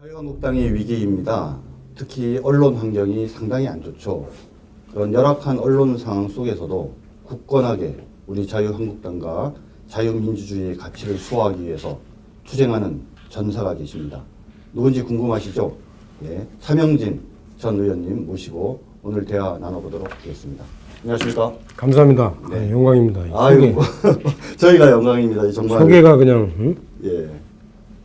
자유한국당이 위기입니다. 특히 언론 환경이 상당히 안 좋죠. 그런 열악한 언론 상황 속에서도 굳건하게 우리 자유한국당과 자유민주주의의 가치를 수호하기 위해서 투쟁하는 전사가 계십니다. 누군지 궁금하시죠? 예, 차명진 전 의원님 모시고 오늘 대화 나눠보도록 하겠습니다. 안녕하십니까? 감사합니다. 네. 영광입니다. 아이고, 저희가 영광입니다. 정말. 소개가 그냥 예.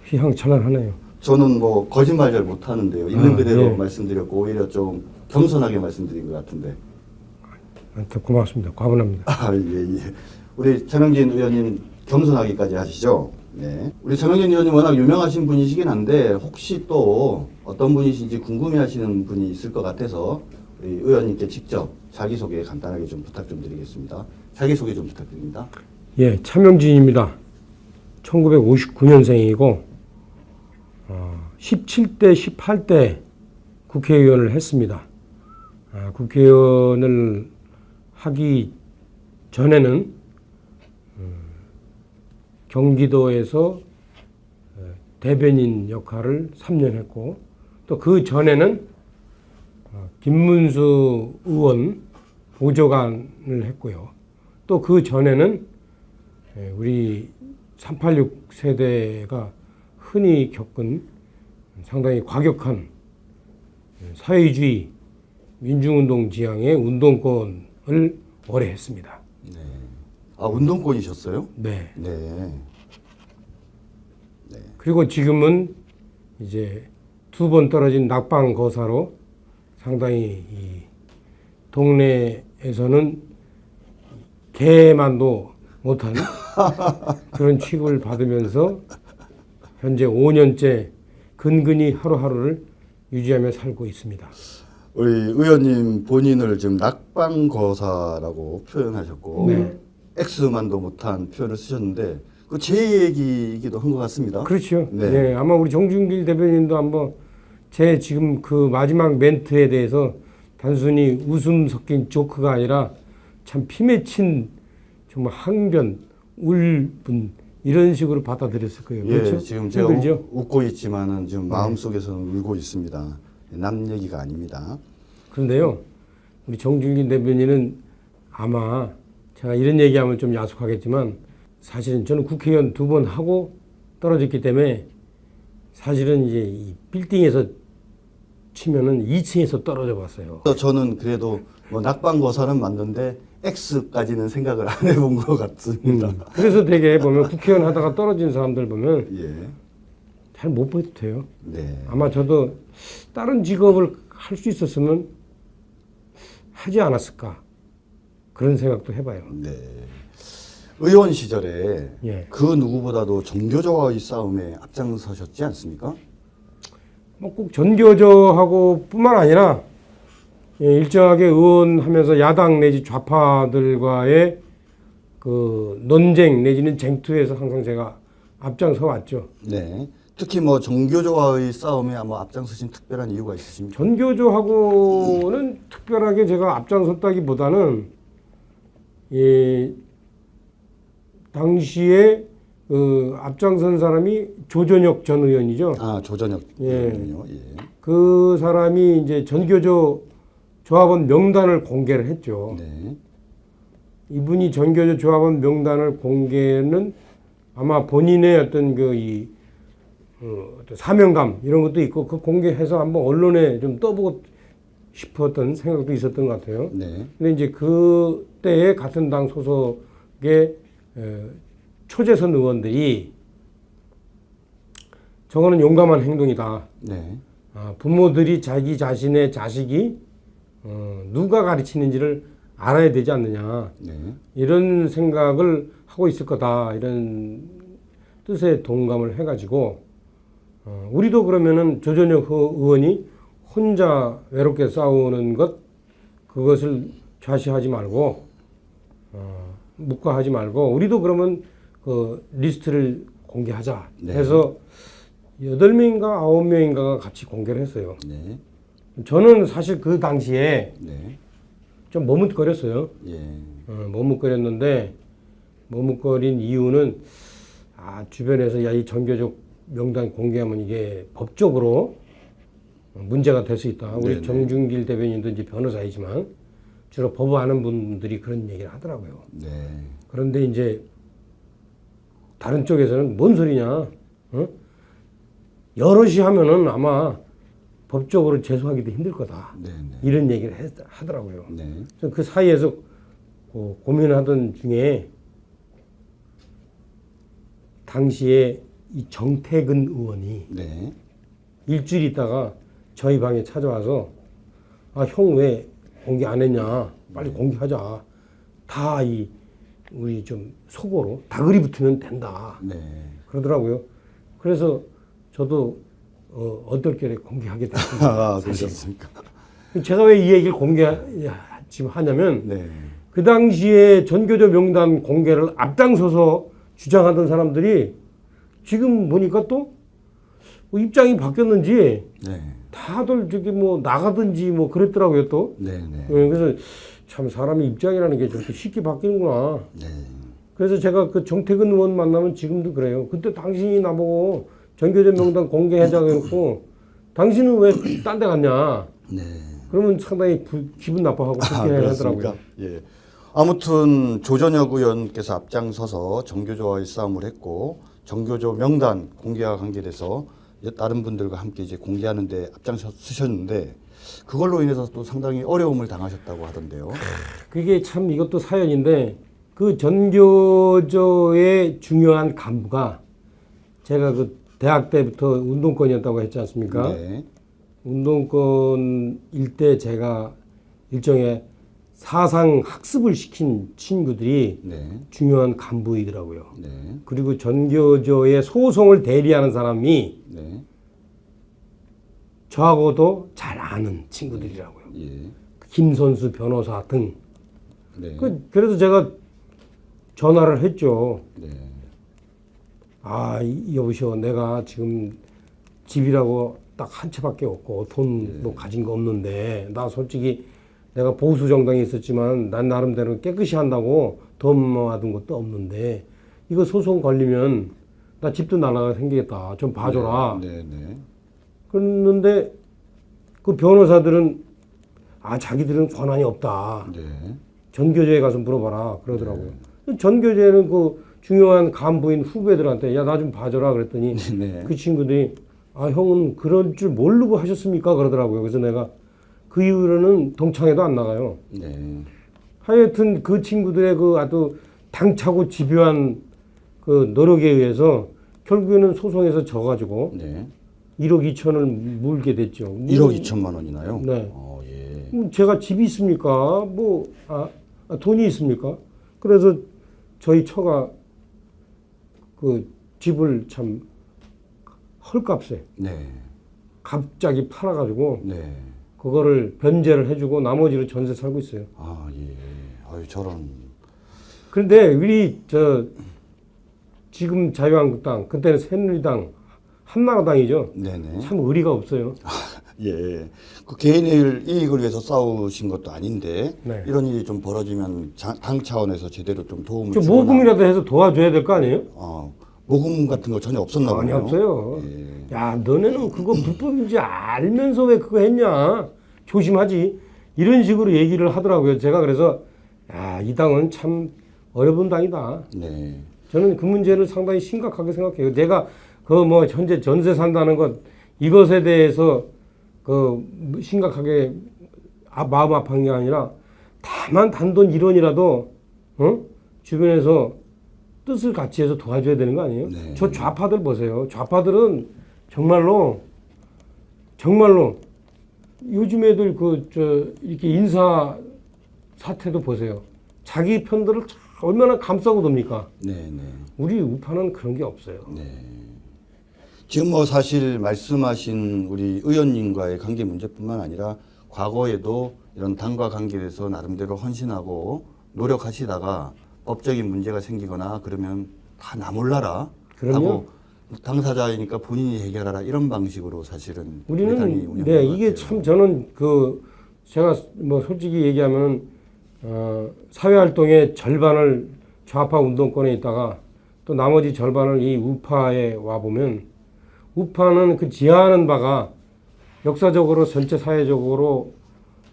휘황찬란하네요. 저는 뭐 거짓말 잘 못하는데요. 있는 그대로 예. 말씀드렸고 오히려 좀 겸손하게 말씀드린 것 같은데. 더 고맙습니다. 과분합니다. 아, 예, 예. 우리 차명진 의원님 겸손하기까지 하시죠. 네. 우리 차명진 의원님 워낙 유명하신 분이시긴 한데 혹시 또 어떤 분이신지 궁금해하시는 분이 있을 것 같아서 우리 의원님께 직접 자기소개 간단하게 좀 부탁 좀 드리겠습니다. 자기소개 좀 부탁드립니다. 예, 차명진입니다. 1959년생이고 17대, 18대 국회의원을 했습니다. 국회의원을 하기 전에는 경기도에서 대변인 역할을 3년 했고 또 그 전에는 김문수 의원 보좌관을 했고요. 또 그 전에는 우리 386 세대가 흔히 겪은 상당히 과격한 사회주의 민중운동 지향의 운동권을 오래 했습니다. 네. 아, 운동권이셨어요? 네. 네. 그리고 지금은 이제 2번 떨어진 낙방 거사로 상당히 이 동네에서는 개만도 못한 그런 취급을 받으면서 현재 5년째 근근히 하루하루를 유지하며 살고 있습니다. 우리 의원님 본인을 지금 낙방거사라고 표현하셨고 네. X만도 못한 표현을 쓰셨는데 그 제 얘기이기도 한 것 같습니다. 그렇죠. 네. 네, 아마 우리 정준길 대변인도 한번 제 지금 그 마지막 멘트에 대해서 단순히 웃음 섞인 조크가 아니라 참 피맺힌 정말 항변, 울분 이런 식으로 받아들였을 거예요. 예, 그렇죠? 지금 제가 힘들죠? 웃고 있지만은 지금 마음속에서는 울고 있습니다. 남 얘기가 아닙니다. 그런데요, 우리 정준길 대변인은 아마 제가 이런 얘기하면 좀 야속하겠지만 사실은 저는 국회의원 2번 하고 떨어졌기 때문에 사실은 이제 이 빌딩에서 치면은 2층에서 떨어져 봤어요. 저는 그래도 뭐 낙방거사는 맞는데 X까지는 생각을 안 해본 것 같습니다. 그래서 되게 보면 국회의원 하다가 떨어진 사람들 보면 예, 잘 못 버텨요. 네, 아마 저도 다른 직업을 할 수 있었으면 하지 않았을까 그런 생각도 해봐요. 네. 의원 시절에 예. 그 누구보다도 정교조와의 싸움에 앞장서셨지 않습니까? 뭐 꼭 전교조하고 뿐만 아니라 일정하게 의원하면서 야당 내지 좌파들과의 그 논쟁 내지는 쟁투에서 항상 제가 앞장서 왔죠. 네. 특히 뭐 정교조와의 싸움에 아마 앞장서신 특별한 이유가 있으십니까? 전교조하고는 특별하게 제가 앞장섰다기보다는 당시에 그 앞장선 사람이 조전혁 전 의원이죠. 아, 조전혁 예. 의원이요. 예. 그 사람이 이제 전교조 조합원 명단을 공개를 했죠. 네. 이분이 전교조 조합원 명단을 공개는 아마 본인의 어떤 어떤 사명감 이런 것도 있고 그 공개해서 한번 언론에 좀 떠보고 싶었던 생각도 있었던 것 같아요. 네. 근데 이제 그때의 같은 당 소속의 초재선 의원들이 저거는 용감한 행동이다. 네. 부모들이 자기 자신의 자식이 누가 가르치는지를 알아야 되지 않느냐. 네. 이런 생각을 하고 있을 거다. 이런 뜻의 동감을 해가지고 우리도 그러면은 조전혁 의원이 혼자 외롭게 싸우는 그것을 좌시하지 말고 묵과하지 말고 우리도 그러면 그 리스트를 공개하자 네. 해서 8명인가 9명인가가 같이 공개를 했어요. 네. 저는 사실 그 당시에 네. 좀 머뭇거렸어요. 예. 머뭇거렸는데 머뭇거린 이유는 주변에서 야, 이 전교조 명단 공개하면 이게 법적으로 문제가 될 수 있다. 우리 네네. 정준길 대변인도 이제 변호사이지만 주로 법 아는 분들이 그런 얘기를 하더라고요. 네. 그런데 이제 다른 쪽에서는 뭔 소리냐? 어? 여럿이 하면은 아마 법적으로 제소하기도 힘들 거다. 네. 네. 이런 얘기를 하더라고요. 네. 그래서 그 사이에서 고민하던 중에 당시에 이 정태근 의원이 네. 일주일 있다가 저희 방에 찾아와서 아, 형 왜 공개 안 했냐? 빨리 공개하자. 다 우리 좀 속어로 다그리 붙으면 된다. 네. 그러더라고요. 그래서 저도 어떨결에 공개하게 됐습니다. 아, 그러셨습니까? 제가 왜 이 얘기를 지금 하냐면 네. 그 당시에 전교조 명단 공개를 앞장서서 주장하던 사람들이 지금 보니까 또 입장이 바뀌었는지 네. 다들 저기 뭐 나가든지 뭐 그랬더라고요 또. 네. 네. 그래서 참 사람의 입장이라는 게 저렇게 쉽게 바뀌는구나. 네. 그래서 제가 그 정태근 의원 만나면 지금도 그래요. 그때 당신이 나보고 전교조 명단 공개하자고 했고 당신은 왜 딴 데 갔냐. 네. 그러면 상당히 기분 나빠하고 불쾌해하더라고요. 그렇습니까? 예. 아무튼 조전혁 의원께서 앞장서서 정교조와의 싸움을 했고 정교조 명단 공개와 관계돼서 다른 분들과 함께 이제 공개하는데 앞장서셨는데 그걸로 인해서 또 상당히 어려움을 당하셨다고 하던데요. 그게 참 이것도 사연인데 그 전교조의 중요한 간부가 제가 그 대학 때부터 운동권이었다고 했지 않습니까? 네. 운동권일 때 제가 일종의 사상 학습을 시킨 친구들이 네. 중요한 간부이더라고요. 네. 그리고 전교조의 소송을 대리하는 사람이 네. 저하고도 잘 아는 친구들이라고요. 예. 김선수 변호사 등. 네. 그래서 제가 전화를 했죠. 네. 아, 여보시오. 내가 지금 집이라고 딱 한 채밖에 없고 돈도 가진 거 없는데 나 솔직히 내가 보수 정당에 있었지만 난 나름대로 깨끗이 한다고 돈 모아둔 것도 없는데 이거 소송 걸리면 나 집도 날라가 생기겠다. 좀 봐줘라. 네. 네. 그랬는데 그 변호사들은 아 자기들은 권한이 없다. 네. 전교조에 가서 물어봐라 그러더라고요. 전교조에는 그 중요한 간부인 후배들한테 야 나 좀 봐줘라 그랬더니 네. 그 친구들이 아 형은 그런 줄 모르고 하셨습니까 그러더라고요. 그래서 내가 그 이후로는 동창회도 안 나가요. 네. 하여튼 그 친구들의 그 아주 당차고 집요한 그 노력에 의해서 결국에는 소송에서 져가지고 네. 1억 2천을 물게 됐죠. 1억 2천만 원이나요? 네. 예. 제가 집이 있습니까? 돈이 있습니까? 그래서 저희 처가 그 집을 참 헐값에 네. 갑자기 팔아가지고 네. 그거를 변제를 해주고 나머지로 전세 살고 있어요. 아, 예. 아유, 저런. 그런데 우리 지금 자유한국당 그때는 새누리당 한나라당이죠. 네네. 참 의리가 없어요. 예. 그 개인의 이익을 위해서 싸우신 것도 아닌데 네. 이런 일이 좀 벌어지면 당 차원에서 제대로 좀 도움을 좀 주거나 모금이라도 해서 도와줘야 될 거 아니에요? 모금 같은 거 전혀 없었나 전혀 보네요. 없어요. 예. 야 너네는 그거 불법인지 알면서 왜 그거 했냐? 조심하지. 이런 식으로 얘기를 하더라고요. 제가 그래서 야 이 당은 참 어려운 당이다. 네. 저는 그 문제를 상당히 심각하게 생각해요. 내가 그 뭐 현재 전세 산다는 것 이것에 대해서 그 심각하게 마음 아픈 게 아니라 다만 단돈 1원이라도 주변에서 뜻을 같이 해서 도와줘야 되는 거 아니에요? 네. 저 좌파들 보세요. 좌파들은 정말로 요즘 애들 이렇게 인사 사태도 보세요. 자기 편들을 얼마나 감싸고 돕니까? 네. 우리 우파는 그런 게 없어요. 네. 지금 뭐 사실 말씀하신 우리 의원님과의 관계 문제뿐만 아니라 과거에도 이런 당과 관계돼서 나름대로 헌신하고 노력하시다가 법적인 문제가 생기거나 그러면 다 나 몰라라 그럼요. 하고 당사자이니까 본인이 해결하라 이런 방식으로 사실은 우리 당이 우리는 운영된 네 것 이게 같아요. 참 저는 제가 뭐 솔직히 얘기하면 사회 활동의 절반을 좌파 운동권에 있다가 또 나머지 절반을 이 우파에 와 보면 우파는 그 지향하는 바가 역사적으로 전체 사회적으로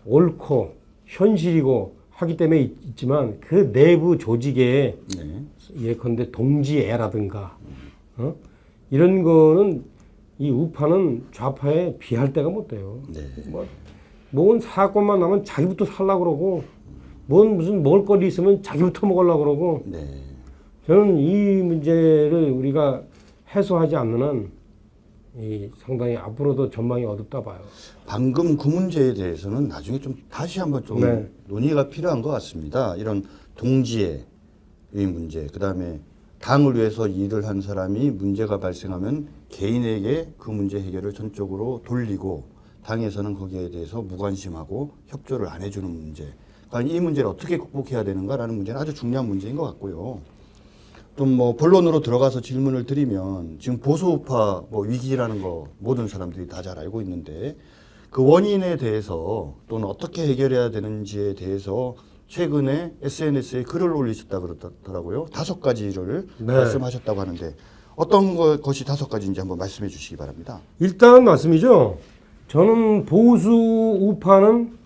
옳고 현실이고 하기 때문에 있지만 그 내부 조직에 네. 예컨대 동지애라든가 이런 거는 이 우파는 좌파에 비할 데가 못 돼요. 네. 뭔 사건만 나면 자기부터 살려고 그러고 무슨 먹을 거리 있으면 자기부터 먹으려고 그러고 네. 저는 이 문제를 우리가 해소하지 않는 한 상당히 앞으로도 전망이 어둡다 봐요. 방금 그 문제에 대해서는 나중에 좀 다시 한번 좀 네. 논의가 필요한 것 같습니다. 이런 동지의 문제, 그 다음에 당을 위해서 일을 한 사람이 문제가 발생하면 개인에게 그 문제 해결을 전적으로 돌리고 당에서는 거기에 대해서 무관심하고 협조를 안 해주는 문제. 그러니까 이 문제를 어떻게 극복해야 되는가라는 문제는 아주 중요한 문제인 것 같고요. 좀 뭐 본론으로 들어가서 질문을 드리면 지금 보수우파 위기라는 거 모든 사람들이 다 잘 알고 있는데 그 원인에 대해서 또는 어떻게 해결해야 되는지에 대해서 최근에 SNS에 글을 올리셨다 그러더라고요. 5가지를 네. 말씀하셨다고 하는데 어떤 것이 5가지인지 한번 말씀해 주시기 바랍니다. 일단은 말씀이죠. 저는 보수 우파는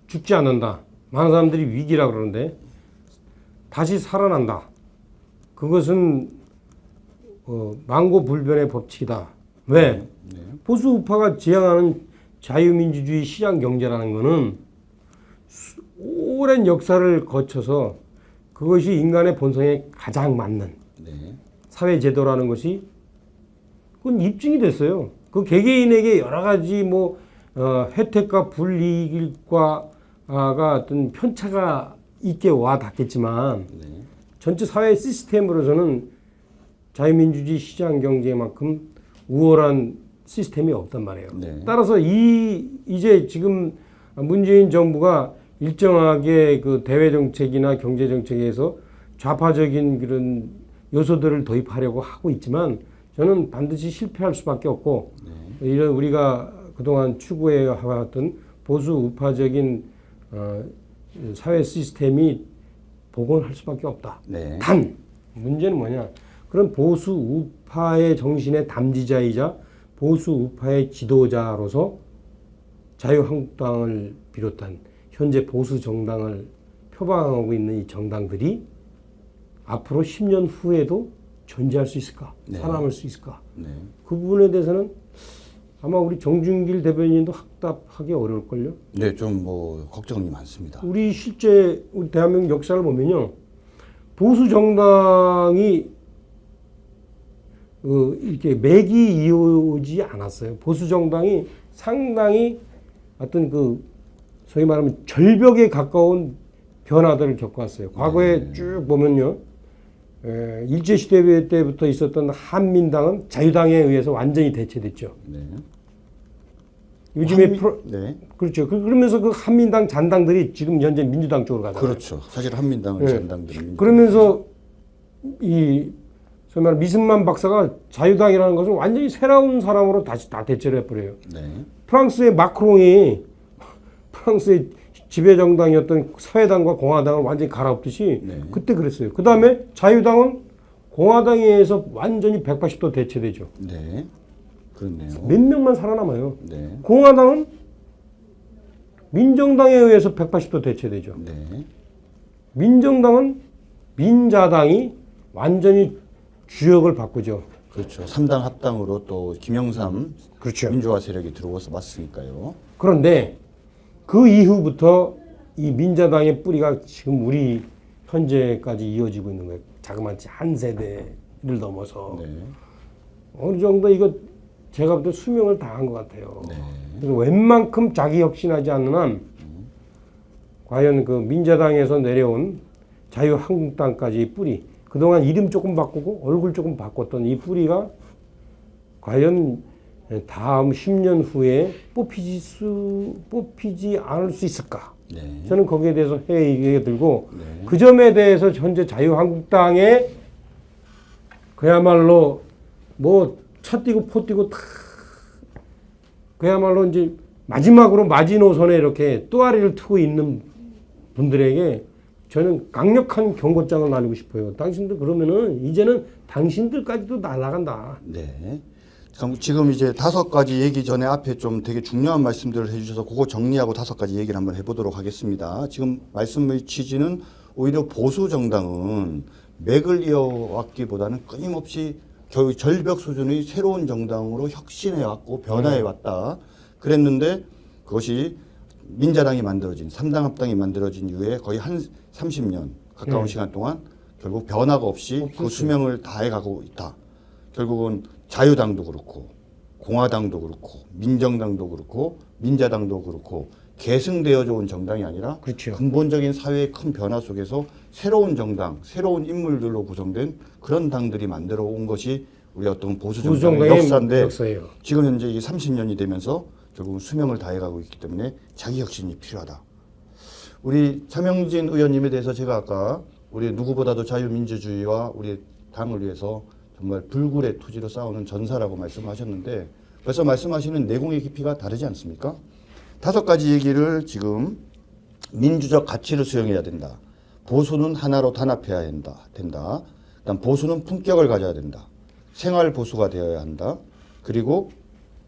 죽지 않는다. 많은 사람들이 위기라 그러는데 다시 살아난다. 그것은 망고불변의 법칙이다. 왜? 네. 보수 우파가 지향하는 자유민주주의 시장 경제라는 것은 오랜 역사를 거쳐서 그것이 인간의 본성에 가장 맞는 네. 사회 제도라는 것이 그건 입증이 됐어요. 그 개개인에게 여러 가지 혜택과 불이익과가 어떤 편차가 있게 와 닿겠지만 네. 전체 사회 시스템으로서는 자유민주주의 시장 경제만큼 우월한 시스템이 없단 말이에요. 네. 따라서 이제 지금 문재인 정부가 일정하게 그 대외 정책이나 경제 정책에서 좌파적인 그런 요소들을 도입하려고 하고 있지만 저는 반드시 실패할 수밖에 없고 이런 우리가 그동안 추구해 왔던 보수 우파적인 사회 시스템이 복원할 수밖에 없다. 네. 단 문제는 뭐냐? 그런 보수 우파의 정신의 담지자이자 보수 우파의 지도자로서 자유한국당을 비롯한 현재 보수 정당을 표방하고 있는 이 정당들이 앞으로 10년 후에도 존재할 수 있을까? 네. 살아남을 수 있을까? 네. 그 부분에 대해서는 아마 우리 정준길 대변인도 확답하기 어려울걸요? 네, 좀 걱정이 많습니다. 우리 실제 우리 대한민국 역사를 보면요, 보수 정당이 이렇게 맥이 이어오지 않았어요. 보수 정당이 상당히 어떤 소위 말하면 절벽에 가까운 변화들을 겪어왔어요. 과거에 쭉 보면요, 일제 시대 때부터 있었던 한민당은 자유당에 의해서 완전히 대체됐죠. 네. 요즘에 네. 그렇죠. 그러면서 그 한민당 잔당들이 지금 현재 민주당 쪽으로 가잖아요. 그렇죠. 사실 한민당은 네. 전당들은 그러면서 이 소위 말하는 미승만 박사가 자유당이라는 것을 완전히 새로운 사람으로 다시 다 대체를 해버려요. 네. 프랑스의 마크롱이 프랑스의 지배 정당이었던 사회당과 공화당을 완전히 갈아엎듯이 네. 그때 그랬어요. 그 다음에 자유당은 공화당에 의해서 완전히 180도 대체되죠. 네. 그렇네요. 몇 명만 살아남아요. 네. 공화당은 민정당에 의해서 180도 대체되죠. 네. 민정당은 민자당이 완전히 주역을 바꾸죠. 그렇죠. 3당 합당으로 또 김영삼 그렇죠. 민주화 세력이 들어와서 맞으니까요. 그런데 그 이후부터 이 민자당의 뿌리가 지금 우리 현재까지 이어지고 있는 거예요. 자그마치 한 세대를 넘어서 네. 어느 정도 이거 제가 볼 때 수명을 다한 것 같아요. 네. 그래서 웬만큼 자기 혁신하지 않는 한 과연 그 민자당에서 내려온 자유한국당까지의 뿌리, 그동안 이름 조금 바꾸고 얼굴 조금 바꿨던 이 뿌리가 과연 다음 10년 후에 뽑히지 않을 수 있을까? 네. 저는 거기에 대해서 회의가 들고 네. 그 점에 대해서 현재 자유한국당의 그야말로 차 뛰고 포 뛰고 다 그야말로 이제 마지막으로 마지노선에 이렇게 또아리를 트고 있는 분들에게 저는 강력한 경고장을 날리고 싶어요. 당신들 그러면은 이제는 당신들까지도 날아간다. 네. 지금 이제 5가지 얘기 전에 앞에 좀 되게 중요한 말씀들을 해주셔서 그거 정리하고 5가지 얘기를 한번 해보도록 하겠습니다. 지금 말씀의 취지는 오히려 보수 정당은 맥을 이어왔기보다는 끊임없이 거의 절벽 수준의 새로운 정당으로 혁신해왔고 변화해왔다. 그랬는데 그것이 민자당이 만들어진 3당 합당이 만들어진 이후에 거의 한 30년 가까운 시간 동안 결국 변화가 없이 그 수명을 다해가고 있다. 결국은 자유당도 그렇고 공화당도 그렇고 민정당도 그렇고 민자당도 그렇고 계승되어져 온 정당이 아니라 그렇죠. 근본적인 사회의 큰 변화 속에서 새로운 정당, 새로운 인물들로 구성된 그런 당들이 만들어 온 것이 우리 어떤 보수 정당의 역사인데 역사예요. 지금 현재 이 30년이 되면서 결국은 수명을 다해가고 있기 때문에 자기 혁신이 필요하다. 우리 차명진 의원님에 대해서 제가 아까 우리 누구보다도 자유민주주의와 우리 당을 위해서 정말 불굴의 투지로 싸우는 전사라고 말씀하셨는데 벌써 말씀하시는 내공의 깊이가 다르지 않습니까? 5가지 얘기를 지금 민주적 가치를 수용해야 된다. 보수는 하나로 단합해야 된다. 그다음 보수는 품격을 가져야 된다. 생활 보수가 되어야 한다. 그리고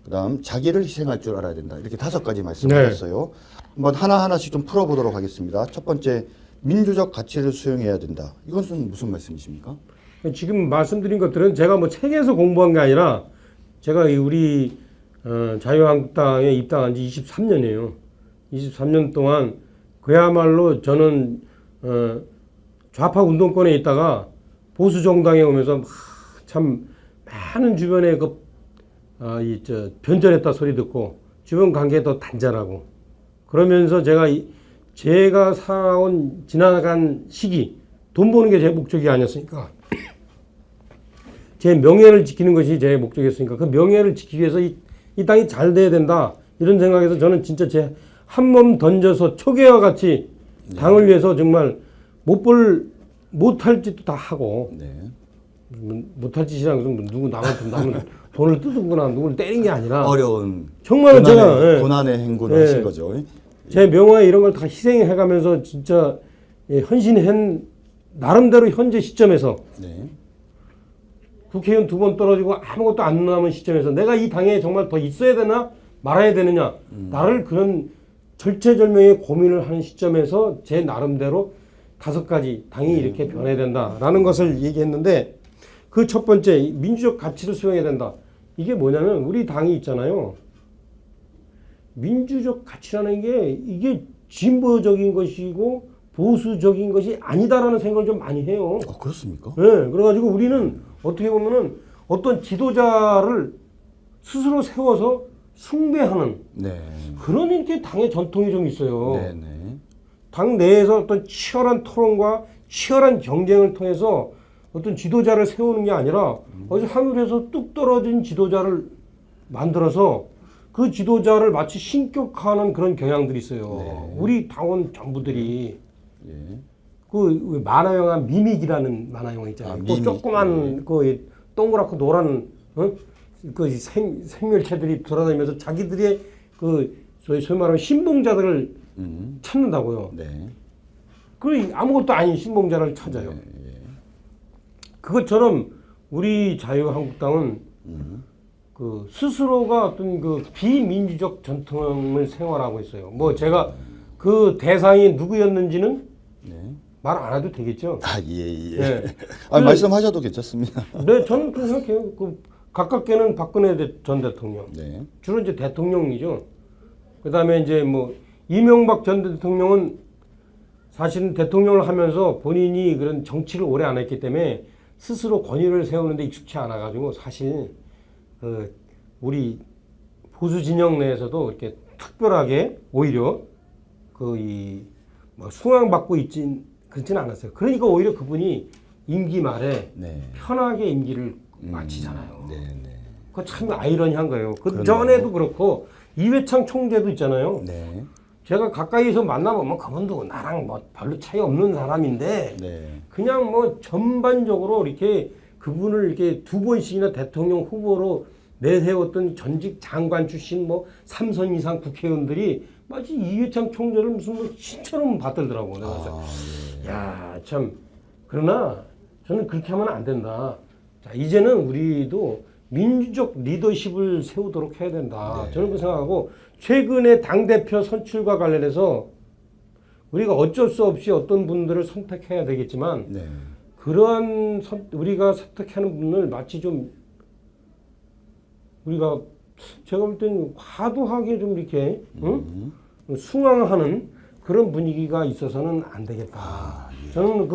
그다음 자기를 희생할 줄 알아야 된다. 이렇게 5가지 말씀하셨어요. 한번 하나하나씩 좀 풀어보도록 하겠습니다. 첫 번째, 민주적 가치를 수용해야 된다. 이것은 무슨 말씀이십니까? 지금 말씀드린 것들은 제가 뭐 책에서 공부한 게 아니라 제가 우리 자유한국당에 입당한 지 23년이에요. 23년 동안 그야말로 저는 좌파 운동권에 있다가 보수 정당에 오면서 참 많은 주변에 변절했다 소리 듣고 주변 관계도 단절하고 그러면서 제가 살아온 지나간 시기 돈 버는 게 제 목적이 아니었으니까 제 명예를 지키는 것이 제 목적이었으니까 그 명예를 지키기 위해서 이 땅이 잘 돼야 된다 이런 생각에서 저는 진짜 제 한 몸 던져서 초계와 같이 당을 위해서 정말 못할 짓도 다 하고 못할 짓이라는 것은 누구 남은 돈을 뜯은거나 누구를 때린 게 아니라 어려운 정말 고난의 행군을 하신 거죠. 제 명예 이런 걸 다 희생해가면서 진짜 헌신한 나름대로 현재 시점에서 국회의원 2번 떨어지고 아무것도 안 남은 시점에서 내가 이 당에 정말 더 있어야 되나 말아야 되느냐 나를 그런 절체절명의 고민을 하는 시점에서 제 나름대로 5가지 당이 이렇게 변해야 된다라는 것을 얘기했는데 그 첫 번째 민주적 가치를 수용해야 된다. 이게 뭐냐면 우리 당이 있잖아요. 민주적 가치라는 게 이게 진보적인 것이고 보수적인 것이 아니다라는 생각을 좀 많이 해요. 그렇습니까? 네, 그래가지고 우리는 어떻게 보면은 어떤 지도자를 스스로 세워서 숭배하는 그런 이렇게 당의 전통이 좀 있어요. 당 내에서 어떤 치열한 토론과 치열한 경쟁을 통해서 어떤 지도자를 세우는 게 아니라 어디서 하늘에서 뚝 떨어진 지도자를 만들어서 그 지도자를 마치 신격화하는 그런 경향들이 있어요. 우리 당원 전부들이 그 만화 영화 미믹이라는 만화 영화 있잖아요. 그 조그만 그 동그랗고 노란 그 생멸체들이 돌아다니면서 자기들의 그 소위 말하는 신봉자들을 찾는다고요. 그 아무것도 아닌 신봉자를 찾아요. 그것처럼 우리 자유한국당은 그 스스로가 어떤 그 비민주적 전통을 생활하고 있어요. 뭐 제가 그 대상이 누구였는지는 말 안 해도 되겠죠. 말씀하셔도 괜찮습니다. 네, 저는 그렇게 생각해요. 가깝게는 박근혜 전 대통령. 주로 이제 대통령이죠. 그 다음에 이제 뭐 이명박 전 대통령은 사실은 대통령을 하면서 본인이 그런 정치를 오래 안 했기 때문에 스스로 권위를 세우는데 익숙치 않아가지고 사실 우리 보수 진영 내에서도 이렇게 특별하게 오히려 뭐 숭앙받고 그렇지는 않았어요. 그러니까 오히려 그분이 임기 말에 편하게 임기를 마치잖아요. 그거 참 아이러니한 거예요. 그 전에도 그렇고 이회창 총재도 있잖아요. 제가 가까이서 만나보면 그분도 나랑 뭐 별로 차이 없는 사람인데 그냥 뭐 전반적으로 이렇게 그분을 이렇게 2번씩이나 대통령 후보로 내세웠던 전직 장관 출신 뭐 3선 이상 국회의원들이 마치 이회창 총재를 무슨 뭐 신처럼 받들더라고. 그래서 야, 참 그러나 저는 그렇게 하면 안 된다. 자, 이제는 우리도 민주적 리더십을 세우도록 해야 된다. 네. 저는 그 생각하고 최근에 당대표 선출과 관련해서 우리가 어쩔 수 없이 어떤 분들을 선택해야 되겠지만 네. 그러한 우리가 선택하는 분을 마치 좀 우리가 제가 볼 때는 과도하게 좀 이렇게 응? 숭앙하는 그런 분위기가 있어서는 안 되겠다. 예. 저는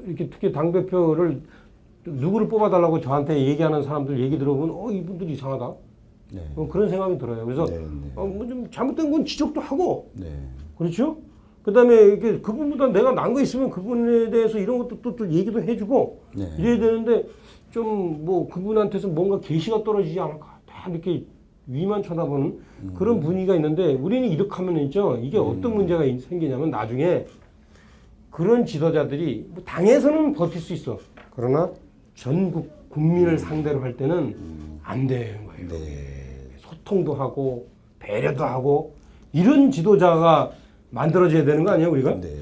이렇게 특히 당대표를 누구를 뽑아달라고 저한테 얘기하는 사람들 얘기 들어보면 이분들이 이상하다. 네. 그런 생각이 들어요. 그래서 네, 네. 뭐 좀 잘못된 건 지적도 하고 네. 그렇죠? 그다음에 이렇게 그분보다 내가 난 거 있으면 그분에 대해서 이런 것도 또 얘기도 해주고 네. 이래야 되는데 좀 뭐 그분한테서 뭔가 계시가 떨어지지 않을까 다 이렇게 위만 쳐다보는 그런 분위기가 있는데 우리는 이렇게 하면 있죠. 이게 어떤 문제가 생기냐면 나중에 그런 지도자들이 뭐 당에서는 버틸 수 있어. 그러나 전국 국민을 상대로 할 때는 안 되는 거예요. 네. 소통도 하고 배려도 하고 이런 지도자가 만들어져야 되는 거 아니에요, 우리가? 네.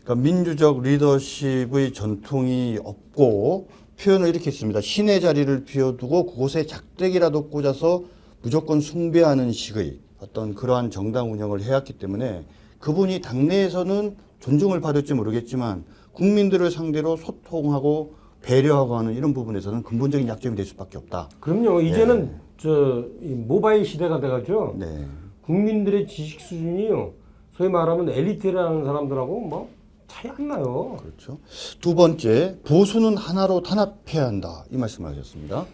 그러니까 민주적 리더십의 전통이 없고 표현을 이렇게 했습니다. 신의 자리를 비워두고 그곳에 작대기라도 꽂아서 무조건 숭배하는 식의 어떤 그러한 정당 운영을 해왔기 때문에 그분이 당내에서는 존중을 받을지 모르겠지만 국민들을 상대로 소통하고 배려하고 하는 이런 부분에서는 근본적인 약점이 될 수밖에 없다. 그럼요. 이제는 이 모바일 시대가 돼가지고 네. 국민들의 지식 수준이요. 소위 말하면 엘리트라는 사람들하고 뭐 차이 안 나요. 그렇죠. 두 번째, 보수는 하나로 단합해야 한다. 이 말씀을 하셨습니다.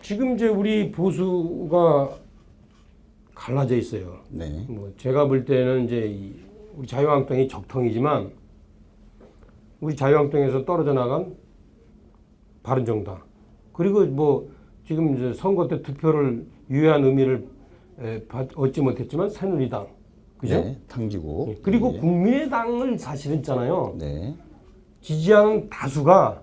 지금 이제 우리 보수가 갈라져 있어요. 네. 뭐 제가 볼 때는 이제 우리 자유한국당이 적통이지만 우리 자유한국당에서 떨어져 나간 바른정당 그리고 뭐 지금 이제 선거 때 투표를 유효한 의미를 얻지 못했지만 새누리당 그죠? 네. 당기고. 그리고 네. 국민의당을 사실은 있잖아요. 네. 지지하는 다수가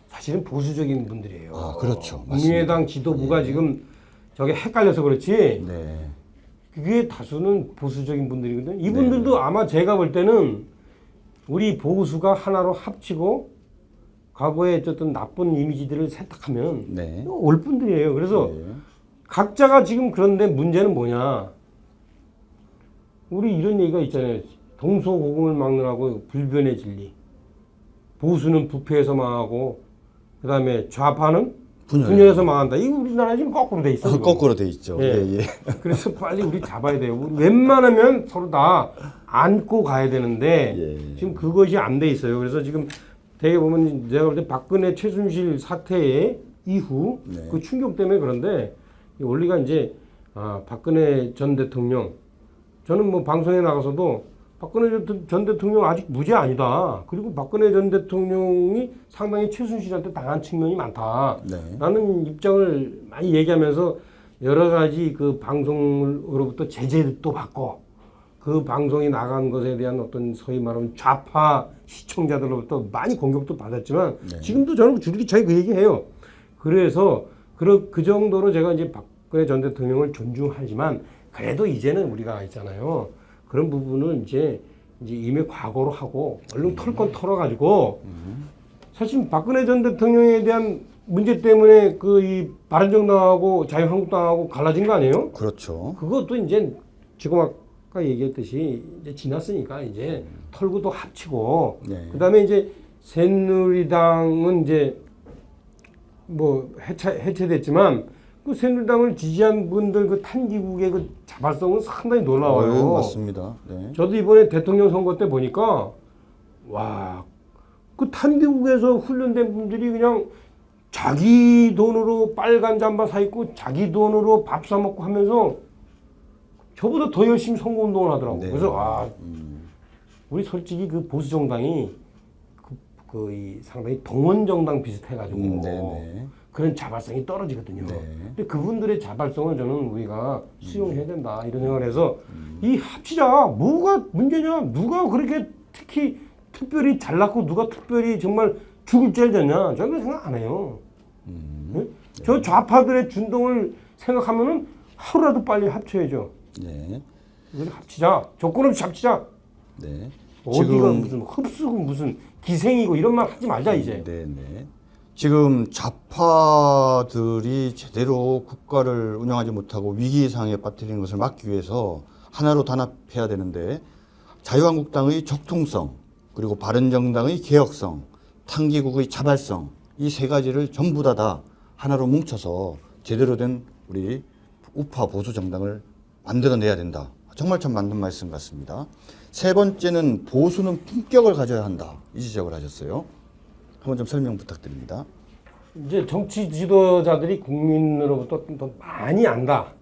사실은 보수적인 분들이에요. 아, 그렇죠. 국민의당 지도부가 지금 저게 헷갈려서 그렇지. 네. 그게 다수는 보수적인 분들이거든요. 이분들도 아마 제가 볼 때는 우리 보수가 하나로 합치고 과거에 어쨌든 나쁜 이미지들을 세탁하면 네. 올 분들이에요. 그래서 네. 각자가 지금 그런데 문제는 뭐냐. 우리 이런 얘기가 있잖아요. 동서고금을 막느라고 불변의 진리. 보수는 부패해서 망하고 그다음에 좌파는 분열해서 망한다. 이거 우리나라 지금 거꾸로 돼 있어. 거꾸로 돼 있죠. 예. 예, 예. 그래서 빨리 우리 잡아야 돼요. 우리 웬만하면 서로 다 안고 가야 되는데 예. 지금 그것이 안 돼 있어요. 그래서 지금 되게 보면 제가 볼 때 박근혜 최순실 사태 이후 네. 그 충격 때문에 그런데 이 원리가 이제 박근혜 전 대통령 저는 뭐 방송에 나가서도 박근혜 전 대통령 아직 무죄 아니다. 그리고 박근혜 전 대통령이 상당히 최순실한테 당한 측면이 많다. 네. 라는 입장을 많이 얘기하면서 여러 가지 그 방송으로부터 제재도 받고 그 방송이 나간 것에 대한 어떤 소위 말하면 좌파 시청자들로부터 많이 공격도 받았지만 네. 지금도 저는 줄기차게 그 얘기해요. 그래서 그 정도로 제가 이제 박근혜 전 대통령을 존중하지만 그래도 이제는 우리가 있잖아요. 그런 부분은 이제 이미 과거로 하고 얼른 털 건 털어가지고 사실 박근혜 전 대통령에 대한 문제 때문에 이 바른정당하고 자유한국당하고 갈라진 거 아니에요? 그렇죠. 그것도 이제 지금 아까 얘기했듯이 이제 지났으니까 이제 털고 또 합치고 네. 그다음에 이제 새누리당은 이제 뭐 해체됐지만 그 새누리당을 지지한 분들 그 탄기국의 그 자발성은 상당히 놀라워요. 맞습니다. 네. 저도 이번에 대통령 선거 때 보니까 와, 그 탄기국에서 훈련된 분들이 그냥 자기 돈으로 빨간 잠바 사 입고 자기 돈으로 밥 사 먹고 하면서 저보다 더 열심히 선거운동을 하더라고. 네. 그래서 우리 솔직히 그 보수 정당이 이 상당히 동원 정당 비슷해가지고 네. 그런 자발성이 떨어지거든요. 네. 근데 그분들의 자발성을 저는 우리가 수용해야 된다 이런 생각을 해서 이 합치자 뭐가 문제냐? 누가 그렇게 특별히 잘났고 누가 특별히 정말 죽을 죄를 졌냐? 저는 생각 안 해요. 네? 저 좌파들의 준동을 생각하면은 하루라도 빨리 합쳐야죠. 네. 그래서 합치자. 조건 없이 합치자. 네. 어디가 무슨 흡수고 무슨 기생이고 이런 말 하지 말자 이제. 네. 지금 좌파들이 제대로 국가를 운영하지 못하고 위기 상황에 빠뜨리는 것을 막기 위해서 하나로 단합해야 되는데 자유한국당의 적통성 그리고 바른정당의 개혁성, 탄기국의 자발성 이 세 가지를 전부 다 하나로 뭉쳐서 제대로 된 우리 우파 보수 정당을 만들어내야 된다. 정말 참 맞는 말씀 같습니다. 세 번째는 보수는 품격을 가져야 한다. 이 지적을 하셨어요. 한번 좀 설명 부탁드립니다. 이제 정치 지도자들이 국민으로부터 더 많이 안다.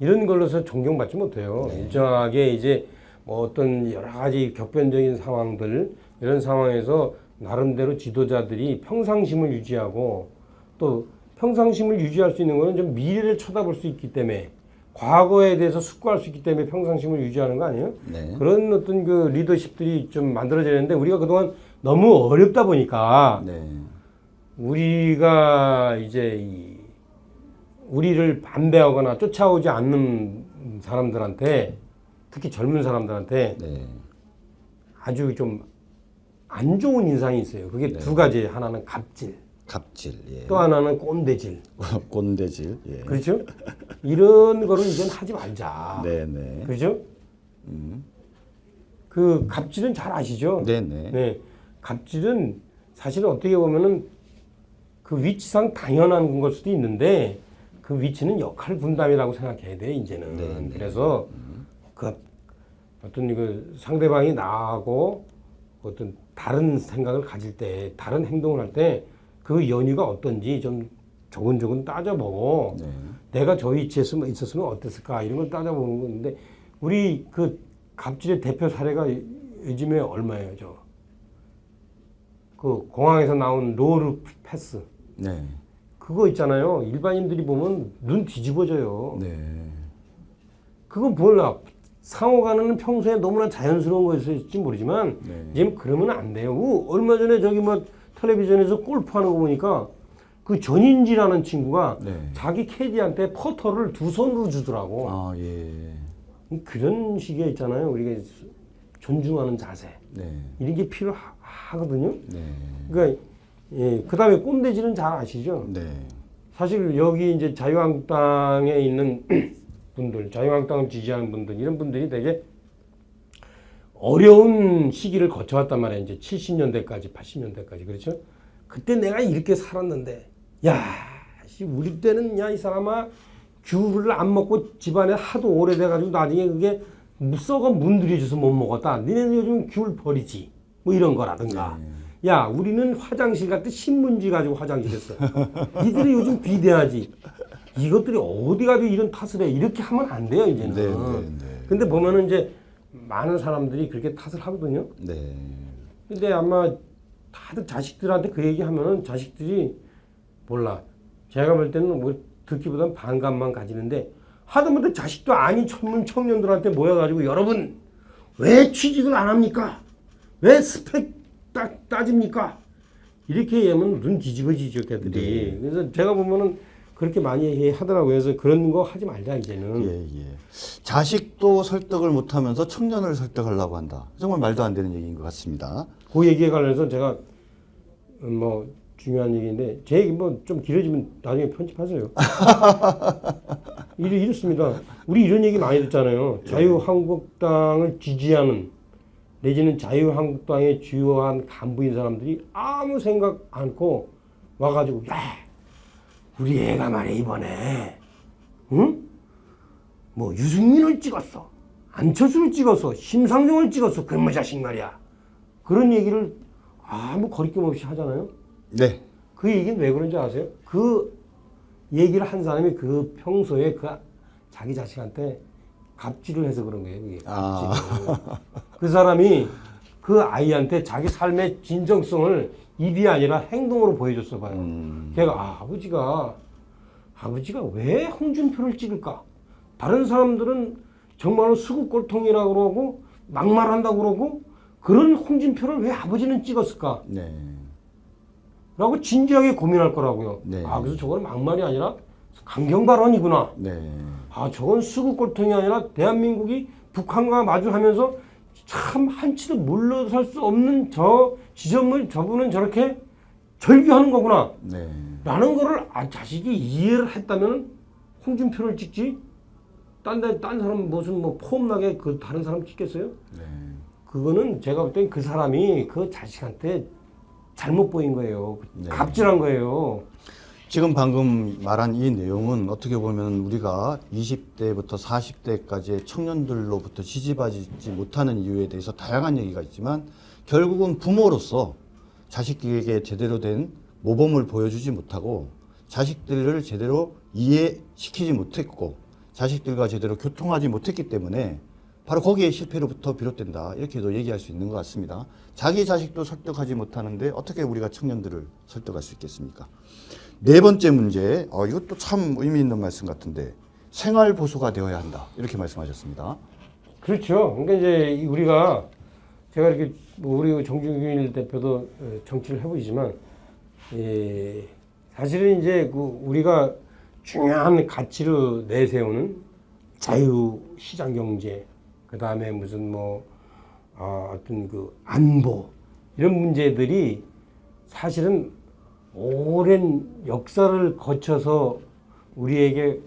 이런 걸로서 존경받지 못해요. 일정하게 이제 뭐 어떤 여러 가지 격변적인 상황들 이런 상황에서 나름대로 지도자들이 평상심을 유지하고 또 평상심을 유지할 수 있는 것은 좀 미래를 쳐다볼 수 있기 때문에 과거에 대해서 숙고할 수 있기 때문에 평상심을 유지하는 거 아니에요? 네. 그런 어떤 그 리더십들이 좀 만들어져야 되는데 우리가 그동안 너무 어렵다 보니까 네. 우리가 이제 우리를 반대하거나 쫓아오지 않는 사람들한테 특히 젊은 사람들한테 네. 아주 좀 안 좋은 인상이 있어요. 그게 네. 두 가지. 하나는 갑질, 갑질, 예. 또 하나는 꼰대질. 꼰대질, 예. 그렇죠? 이런 거를 이제는 하지 말자. 네네. 그렇죠? 그 갑질은 잘 아시죠? 네네. 네. 갑질은 사실은 어떻게 보면은 그 위치상 당연한 걸 수도 있는데 그 위치는 역할 분담이라고 생각해야 돼, 이제는. 네. 그래서 그 어떤 그 상대방이 나하고 어떤 다른 생각을 가질 때, 다른 행동을 할 때 그 연유가 어떤지 좀 조근조근 따져보고 네. 내가 저 위치에 있었으면 어땠을까 이런 걸 따져보는 건데 우리 그 갑질의 대표 사례가 요즘에 얼마예요, 저? 그 공항에서 나온 로르 패스. 네. 그거 있잖아요. 일반인들이 보면 눈 뒤집어져요. 네. 그건 몰라. 상호간에는 평소에 너무나 자연스러운 거였을지 모르지만 네. 지금 그러면 안 돼요. 얼마 전에 저기 뭐 텔레비전에서 골프하는 거 보니까 그 전인지라는 친구가 네. 자기 캐디한테 퍼터를 두 손으로 주더라고. 아, 예. 그런 식의 있잖아요. 우리가 존중하는 자세. 네. 이런 게 필요하거든요. 네. 그러니까 예, 그다음에 꼰대질은 잘 아시죠? 네. 사실 여기 이제 자유한국당에 있는 분들, 자유한국당을 지지하는 분들, 이런 분들이 되게 어려운 시기를 거쳐왔단 말이에요. 이제 70년대까지, 80년대까지. 그렇죠? 그때 내가 이렇게 살았는데, 야, 우리 때는, 야, 이 사람아, 귤을 안 먹고 집안에 하도 오래돼가지고 나중에 그게 썩어 문드려져서 못 먹었다. 니네는 요즘 귤 버리지. 뭐 이런 거라든가. 야, 우리는 화장실 갈 때 신문지 가지고 화장실 했어. 니들이 요즘 비대하지. 이것들이 어디 가지고 이런 탓을 해. 이렇게 하면 안 돼요, 이제는. 네, 네, 네. 근데 보면은 이제 많은 사람들이 그렇게 탓을 하거든요. 네. 근데 아마 다들 자식들한테 그 얘기 하면은 자식들이 몰라. 제가 볼 때는 뭐 듣기보단 반감만 가지는데 하다못해 자식도 아닌 전문 청년들한테 모여가지고 여러분 왜 취직을 안 합니까? 왜 스펙 따집니까? 이렇게 하면 눈 뒤집어지죠, 걔들이. 네. 그래서 제가 보면은 그렇게 많이 하더라고요. 그래서 그런 거 하지 말자, 이제는. 예, 예. 자식도 설득을 못하면서 청년을 설득하려고 한다. 정말 말도 안 되는 얘기인 것 같습니다. 그 얘기에 관련해서 제가 뭐 중요한 얘기인데 제 얘기 뭐 좀 길어지면 나중에 편집하세요. 이렇습니다. 우리 이런 얘기 많이 듣잖아요. 자유한국당을 지지하는 내지는 자유한국당의 주요한 간부인 사람들이 아무 생각 않고 와가지고 야 우리 애가 말이야 이번에 응? 뭐 유승민을 찍었어. 안철수를 찍었어. 심상정을 찍었어. 그런 자식 말이야. 그런 얘기를 아무 거리낌 없이 하잖아요. 네. 그 얘기는 왜 그런지 아세요? 그 얘기를 한 사람이 그 평소에 그 자기 자식한테 갑질을 해서 그런 거예요. 그게 갑질을. 그 사람이 그 아이한테 자기 삶의 진정성을 입이 아니라 행동으로 보여줬어 봐요. 걔가 아버지가 왜 홍준표를 찍을까? 다른 사람들은 정말로 수국골통이라고 그러고 막말한다고 그러고 그런 홍준표를 왜 아버지는 찍었을까? 네. 라고 진지하게 고민할 거라고요. 네. 그래서 저건 막말이 아니라 강경발언이구나. 네. 저건 수국골통이 아니라 대한민국이 북한과 마주하면서 참 한치도 물러설 수 없는 저 지점을 저분은 저렇게 절규하는 거구나 네. 라는 거를 자식이 이해를 했다면 홍준표를 찍지 딴 사람 무슨 뭐 폼나게 그 다른 사람 찍겠어요? 네. 그거는 제가 볼 땐 그 사람이 그 자식한테 잘못 보인 거예요. 네. 갑질한 거예요. 지금 방금 말한 이 내용은 어떻게 보면 우리가 20대부터 40대까지의 청년들로부터 지지받지 못하는 이유에 대해서 다양한 얘기가 있지만 결국은 부모로서 자식에게 제대로 된 모범을 보여주지 못하고 자식들을 제대로 이해시키지 못했고 자식들과 제대로 교통하지 못했기 때문에 바로 거기에 실패로부터 비롯된다. 이렇게도 얘기할 수 있는 것 같습니다. 자기 자식도 설득하지 못하는데 어떻게 우리가 청년들을 설득할 수 있겠습니까? 네 번째 문제, 이것도 참 의미 있는 말씀 같은데 생활 보수가 되어야 한다. 이렇게 말씀하셨습니다. 그렇죠. 그러니까 이제 우리가 제가 이렇게 뭐 우리 정준길 대표도 정치를 해보시지만 사실은 이제 그 우리가 중요한 가치로 내세우는 자유 시장 경제, 그 다음에 무슨 뭐 어떤 그 안보 이런 문제들이 사실은 오랜 역사를 거쳐서 우리에게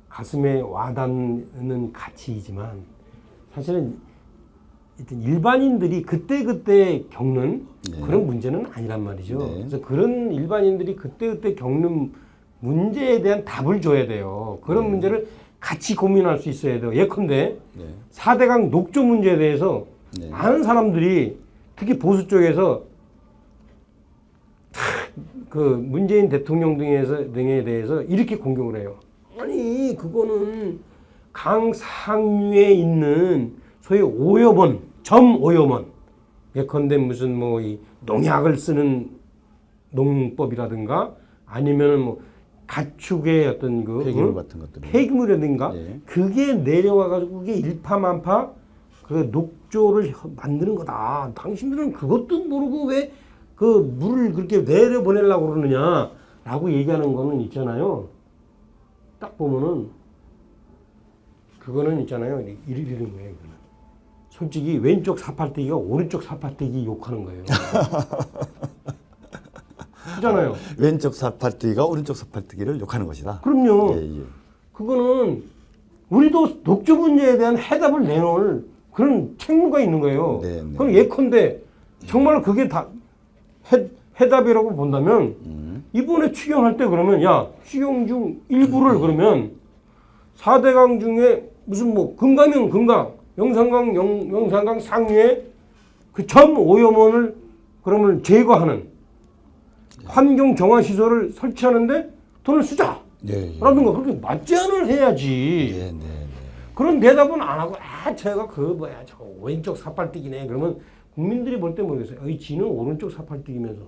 가슴에 와닿는 가치이지만 사실은 일반인들이 그때그때 겪는 그런 문제는 아니란 말이죠. 네. 그래서 그런 일반인들이 그때그때 겪는 문제에 대한 답을 줘야 돼요. 그런 문제를 같이 고민할 수 있어야 돼요. 예컨대 4대강 녹조 문제에 대해서 많은 사람들이 특히 보수 쪽에서 그 문재인 대통령 등에 대해서 이렇게 공격을 해요. 아니 그거는 강 상류에 있는 소위 오염원, 점오염원, 예컨대 무슨 뭐 이 농약을 쓰는 농법이라든가 아니면은 뭐 가축의 어떤 그 폐기물 같은 것들, 폐기물이라든가 그게 내려와가지고 그게 일파만파 그 녹조를 만드는 거다. 당신들은 그것도 모르고 왜 그 물을 그렇게 내려 보내려고 그러느냐라고 얘기하는 거는 있잖아요. 딱 보면은 그거는 있잖아요. 이러는 거예요. 이거는. 솔직히 왼쪽 사팔대기가 오른쪽 사팔대기 욕하는 거예요. 그잖아요. 왼쪽 사팔뜨기가 오른쪽 사팔뜨기를 욕하는 것이다. 그럼요. 예. 그거는 우리도 녹조 문제에 대한 해답을 내놓을 그런 책무가 있는 거예요. 네. 그럼 예컨대 정말 그게 다 해답이라고 본다면 이번에 추경할 때 그러면 추경 중 일부를 그러면 4대강 중에 무슨 뭐 금강이면 금강, 영산강 상류에 그 점 오염원을 그러면 제거하는 환경 정화 시설을 설치하는데 돈을 쓰자. 라든가 그렇게 맞제안을 해야지. 그런 대답은 안 하고 제가 저 왼쪽 사팔뜨기네. 그러면 국민들이 볼 때 모르겠어요. 지는 오른쪽 사팔뜨기면서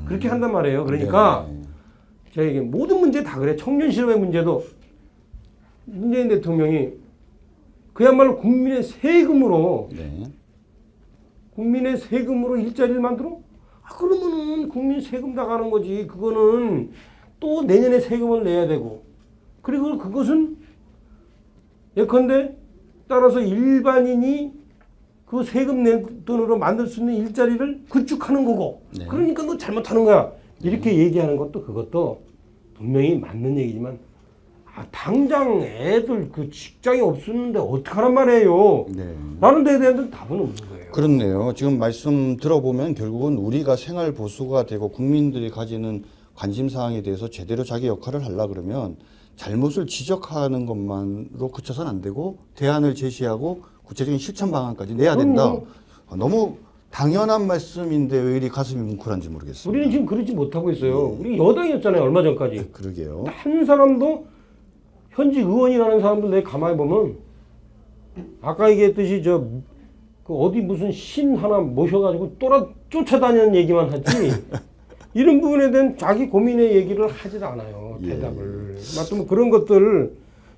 그렇게 한단 말이에요. 그러니까 저에게 모든 문제 다 그래. 청년 실업의 문제도 문재인 대통령이 그야말로 국민의 세금으로 일자리를 만들어? 그러면은 국민 세금 다 가는 거지. 그거는 또 내년에 세금을 내야 되고 그리고 그것은 예컨대 따라서 일반인이 그 세금 낸 돈으로 만들 수 있는 일자리를 구축하는 거고 그러니까 너 잘못하는 거야. 이렇게 얘기하는 것도 그것도 분명히 맞는 얘기지만 당장 애들 그 직장이 없었는데 어떡하란 말이에요. 라는 데에 대한 답은 없는 거예요. 그렇네요. 지금 말씀 들어보면 결국은 우리가 생활 보수가 되고 국민들이 가지는 관심사항에 대해서 제대로 자기 역할을 하려 그러면 잘못을 지적하는 것만으로 그쳐서는 안 되고 대안을 제시하고 구체적인 실천 방안까지 내야 된다. 너무 당연한 말씀인데 왜 이리 가슴이 뭉클한지 모르겠어요. 우리는 지금 그러지 못하고 있어요. 우리 여당이었잖아요. 얼마 전까지. 그러게요. 한 사람도 현직 의원이라는 사람들 내 가만히 보면 아까 얘기했듯이 그 어디 무슨 신 하나 모셔가지고 쫓아다니는 얘기만 하지 이런 부분에 대한 자기 고민의 얘기를 하질 않아요. 대답을. 맞으면 그런 것들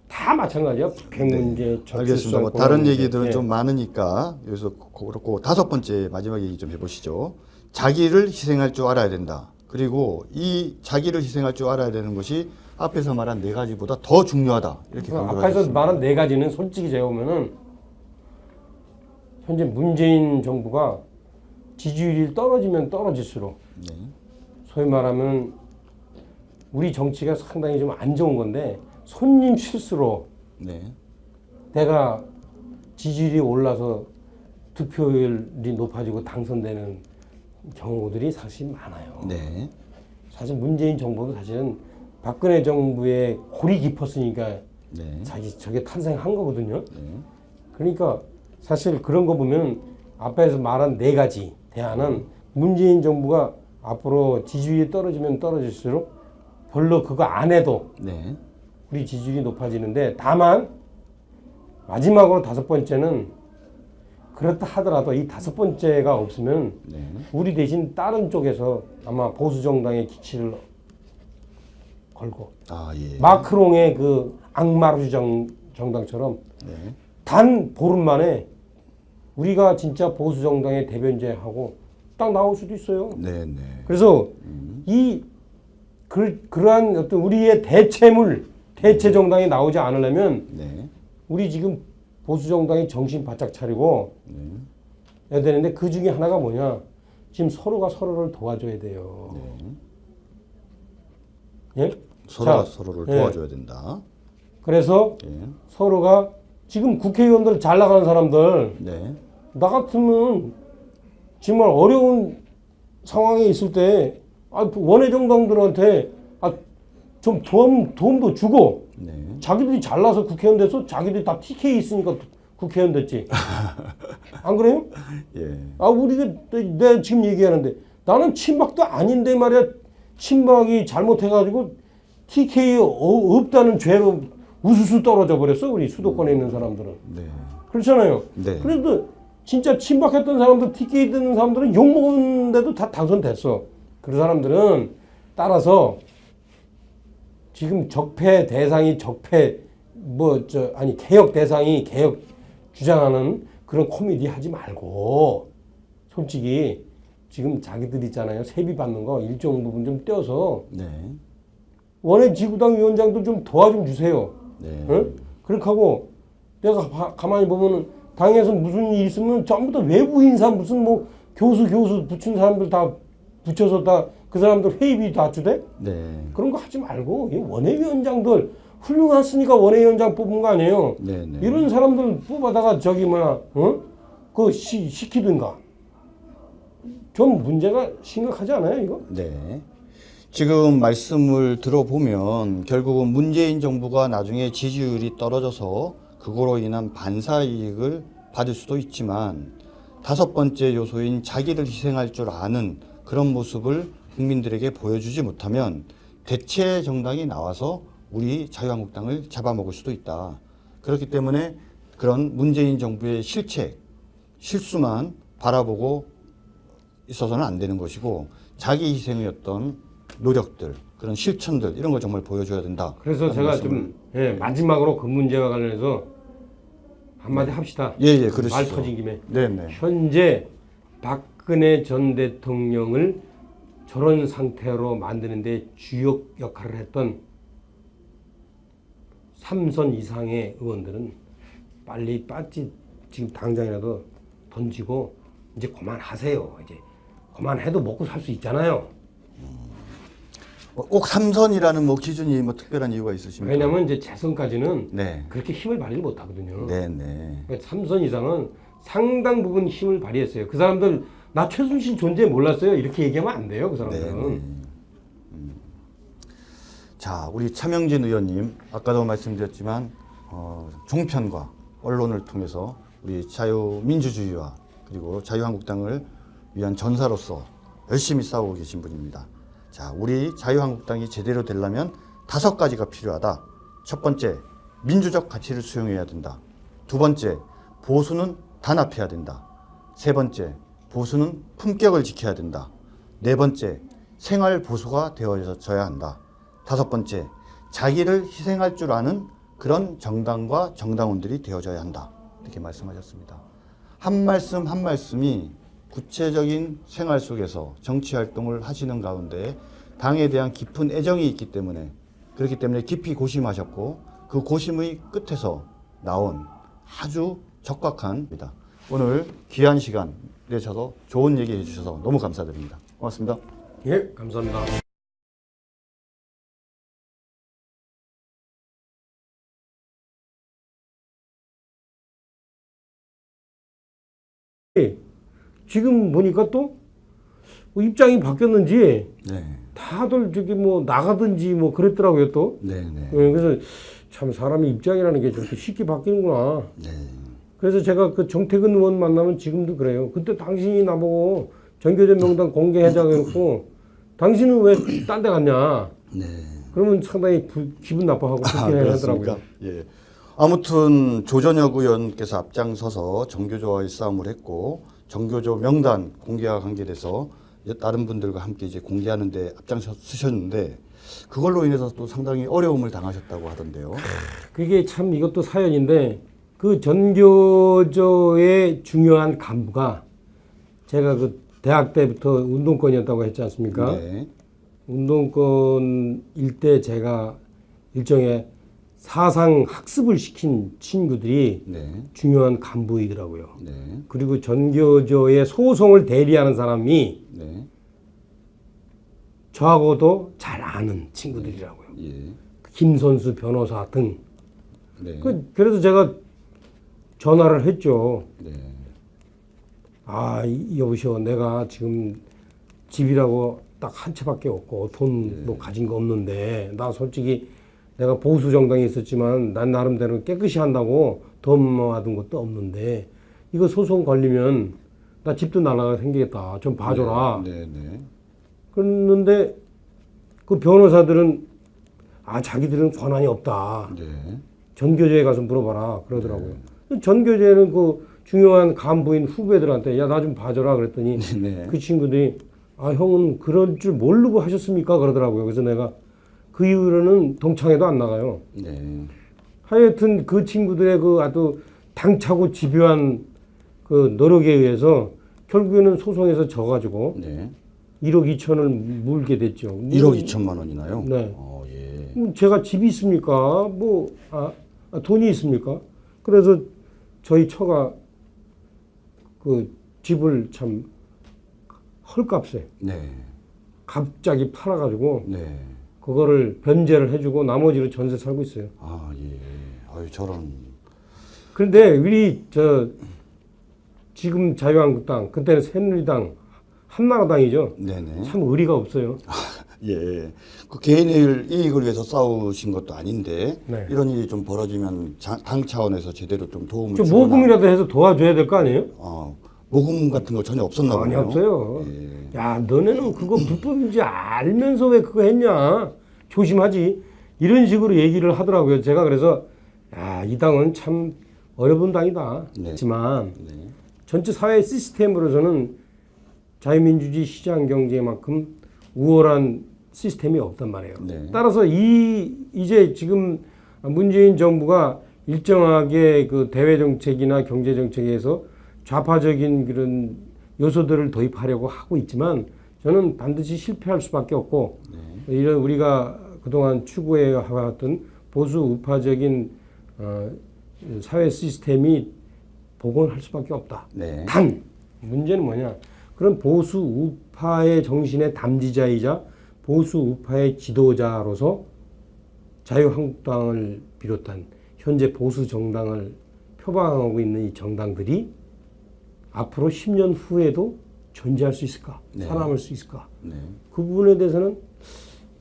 다 마찬가지야. 북핵 문제, 알겠습니다. 뭐 다른 얘기들은 좀 많으니까 여기서 그렇고 다섯 번째 마지막 얘기 좀 해보시죠. 자기를 희생할 줄 알아야 된다. 그리고 이 자기를 희생할 줄 알아야 되는 것이 앞에서 말한 네 가지보다 더 중요하다. 이렇게 강조를 앞에서 하셨습니다. 말한 네 가지는 솔직히 제가 보면은 현재 문재인 정부가 지지율이 떨어지면 떨어질수록 소위 말하면 우리 정치가 상당히 좀 안 좋은 건데 손님 실수로 네. 내가 지지율이 올라서 득표율이 높아지고 당선되는 경우들이 사실 많아요. 네. 사실 문재인 정부도 사실은 박근혜 정부의 골이 깊었으니까 네. 저게 탄생한 거거든요. 네. 그러니까 사실 그런 거 보면 앞에서 말한 네 가지 대안은 문재인 정부가 앞으로 지지율이 떨어지면 떨어질수록 별로 그거 안 해도 네. 우리 지지율이 높아지는데 다만 마지막으로 다섯 번째는 그렇다 하더라도 이 다섯 번째가 없으면 네. 우리 대신 다른 쪽에서 아마 보수 정당의 기치를 걸고 아, 예. 마크롱의 그 악마르 정당처럼 네. 단 보름 만에 우리가 진짜 보수 정당의 대변제하고 딱 나올 수도 있어요. 네, 네. 그래서 그러한 어떤 우리의 대체 정당이 나오지 않으려면 네. 우리 지금 보수 정당이 정신 바짝 차리고 해야 되는데 그 중에 하나가 뭐냐? 지금 서로가 서로를 도와줘야 돼요. 예? 서로가 자, 서로를 예. 도와줘야 된다. 그래서 예. 서로가 지금 국회의원들 잘 나가는 사람들 네. 나 같으면 정말 어려운 상황에 있을 때 원외 정당들한테 좀 도움도 주고 네. 자기들이 잘나서 국회의원 돼서 자기들이 다 TK 있으니까 국회의원 됐지. 안 그래요? 예. 우리가 내가 지금 얘기하는데 나는 친박도 아닌데 말이야. 친박이 잘못해가지고 TK 없다는 죄로 우수수 떨어져 버렸어. 우리 수도권에 있는 사람들은. 네. 그렇잖아요. 네. 그래도 진짜 친박했던 사람들, TK 듣는 사람들은 욕먹었는데도 다 당선됐어. 그 사람들은 따라서 지금 개혁 대상이 개혁 주장하는 그런 코미디 하지 말고 솔직히 지금 자기들 있잖아요. 세비 받는 거 일정 부분 좀 떼어서 네. 원외 지구당 위원장도 좀 도와 좀 주세요. 네. 응? 그렇게 하고 내가 가만히 보면은 당에서 무슨 일 있으면 전부 다 외부 인사 무슨 뭐 교수 붙인 사람들 다 붙여서 다 그 사람들 회의비 다 주대? 네. 그런 거 하지 말고 이 원외위원장들 훌륭했으니까 원외위원장 뽑은 거 아니에요? 네. 네. 이런 사람들 뽑아다가 그거 시키든가. 좀 문제가 심각하지 않아요, 이거? 네. 지금 말씀을 들어보면 결국은 문재인 정부가 나중에 지지율이 떨어져서 그거로 인한 반사 이익을 받을 수도 있지만 다섯 번째 요소인 자기를 희생할 줄 아는 그런 모습을 국민들에게 보여주지 못하면 대체 정당이 나와서 우리 자유한국당을 잡아먹을 수도 있다. 그렇기 때문에 그런 문재인 정부의 실수만 바라보고 있어서는 안 되는 것이고 자기 희생의 어떤 노력들, 그런 실천들 이런 걸 정말 보여줘야 된다. 그래서 제가 좀 마지막으로 그 문제와 관련해서 한마디 합시다. 예, 그러시죠. 말 터진 김에. 네네. 현재 박근혜 전 대통령을 저런 상태로 만드는데 주요 역할을 했던 3선 이상의 의원들은 빨리 지금 당장이라도 던지고 이제 그만하세요. 이제 그만해도 먹고 살 수 있잖아요. 꼭 삼선이라는 뭐 기준이 뭐 특별한 이유가 있으십니까? 왜냐하면 이제 재선까지는 네. 그렇게 힘을 발휘를 못하거든요. 네네. 그러니까 3선 이상은 상당 부분 힘을 발휘했어요. 그 사람들 나 최순실 존재 몰랐어요. 이렇게 얘기하면 안 돼요. 그 사람들은. 자, 우리 차명진 의원님 아까도 말씀드렸지만 종편과 언론을 통해서 우리 자유민주주의와 그리고 자유한국당을 위한 전사로서 열심히 싸우고 계신 분입니다. 자, 우리 자유한국당이 제대로 되려면 5가지가 필요하다. 첫 번째, 민주적 가치를 수용해야 된다. 두 번째, 보수는 단합해야 된다. 세 번째, 보수는 품격을 지켜야 된다. 네 번째, 생활 보수가 되어져야 한다. 다섯 번째, 자기를 희생할 줄 아는 그런 정당과 정당원들이 되어져야 한다. 이렇게 말씀하셨습니다. 한 말씀 한 말씀이 구체적인 생활 속에서 정치 활동을 하시는 가운데 당에 대한 깊은 애정이 있기 때문에 그렇기 때문에 깊이 고심하셨고 그 고심의 끝에서 나온 아주 적확한 입니다. 오늘 귀한 시간 내셔서 좋은 얘기 해주셔서 너무 감사드립니다. 고맙습니다. 예, 감사합니다. 지금 보니까 또 입장이 바뀌었는지 네. 다들 저기 뭐 나가든지 뭐 그랬더라고요 또. 네, 네. 그래서 참 사람이 입장이라는 게 저렇게 쉽게 바뀌는구나. 네. 그래서 제가 그 정태근 의원 만나면 지금도 그래요. 그때 당신이 나보고 전교조 명단 공개하자고 해놓고 당신은 왜 딴 데 갔냐. 네. 그러면 상당히 기분 나빠하고 불쾌하더라고요. 그렇습니까? 예. 아무튼 조전혁 의원께서 앞장서서 정교조와의 싸움을 했고 정교조 명단 공개와 관계돼서 다른 분들과 함께 이제 공개하는데 앞장서셨는데 그걸로 인해서 또 상당히 어려움을 당하셨다고 하던데요. 그게 참 이것도 사연인데 그 전교조의 중요한 간부가 제가 그 대학 때부터 운동권이었다고 했지 않습니까? 네. 운동권일 때 제가 일종의 사상 학습을 시킨 친구들이 네. 중요한 간부이더라고요. 네. 그리고 전교조의 소송을 대리하는 사람이 네. 저하고도 잘 아는 친구들이라고요. 예. 김선수 변호사 등. 네. 그래서 제가 전화를 했죠. 네. 아, 여보시오. 내가 지금 집이라고 딱 한 채밖에 없고 돈도 가진 거 없는데 나 솔직히 내가 보수 정당에 있었지만 난 나름대로 깨끗이 한다고 돈 모아둔 것도 없는데 이거 소송 걸리면 나 집도 날라가 생기겠다. 좀 봐줘라. 네. 네. 그랬는데 그 변호사들은 자기들은 권한이 없다. 네. 전교조에 가서 물어봐라 그러더라고요. 전교조에는 그 중요한 간부인 후배들한테 야 나 좀 봐줘라 그랬더니 네. 그 친구들이 형은 그런 줄 모르고 하셨습니까 그러더라고요. 그래서 내가 그 이후로는 동창회도 안 나가요. 네. 하여튼 그 친구들의 그 아주 당차고 집요한 그 노력에 의해서 결국에는 소송에서 져가지고 네. 1억 2천을 물게 됐죠. 1억 2천만 원이나요? 네. 예. 제가 집이 있습니까? 돈이 있습니까? 그래서 저희 처가 그 집을 참 헐값에 네. 갑자기 팔아가지고 네. 그거를 변제를 해주고 나머지로 전세 살고 있어요. 예. 아유, 저런. 그런데 우리 지금 자유한국당 그때는 새누리당 한나라당이죠. 네네. 참 의리가 없어요. 예. 그 개인의 이익을 위해서 싸우신 것도 아닌데 네. 이런 일이 좀 벌어지면 당 차원에서 제대로 좀 도움을 좀 주거나 모금이라도 해서 도와줘야 될 거 아니에요? 모금 같은 거 전혀 없었나 전혀 보네요. 없어요. 예. 야, 너네는 그거 불법인지 알면서 왜 그거 했냐? 조심하지. 이런 식으로 얘기를 하더라고요. 제가 그래서 이 당은 참 어려운 당이다. 네. 하지만 네. 전체 사회 시스템으로서는 자유민주주의 시장 경제만큼 우월한 시스템이 없단 말이에요. 네. 따라서 이제 지금 문재인 정부가 일정하게 그 대외 정책이나 경제 정책에서 좌파적인 그런 요소들을 도입하려고 하고 있지만 저는 반드시 실패할 수밖에 없고 이런 우리가 그동안 추구해 왔던 보수 우파적인 사회 시스템이 복원할 수밖에 없다. 네. 단 문제는 뭐냐? 그런 보수 우파의 정신의 담지자이자 보수 우파의 지도자로서 자유한국당을 비롯한 현재 보수 정당을 표방하고 있는 이 정당들이 앞으로 10년 후에도 존재할 수 있을까? 네. 살아남을 수 있을까? 네. 그 부분에 대해서는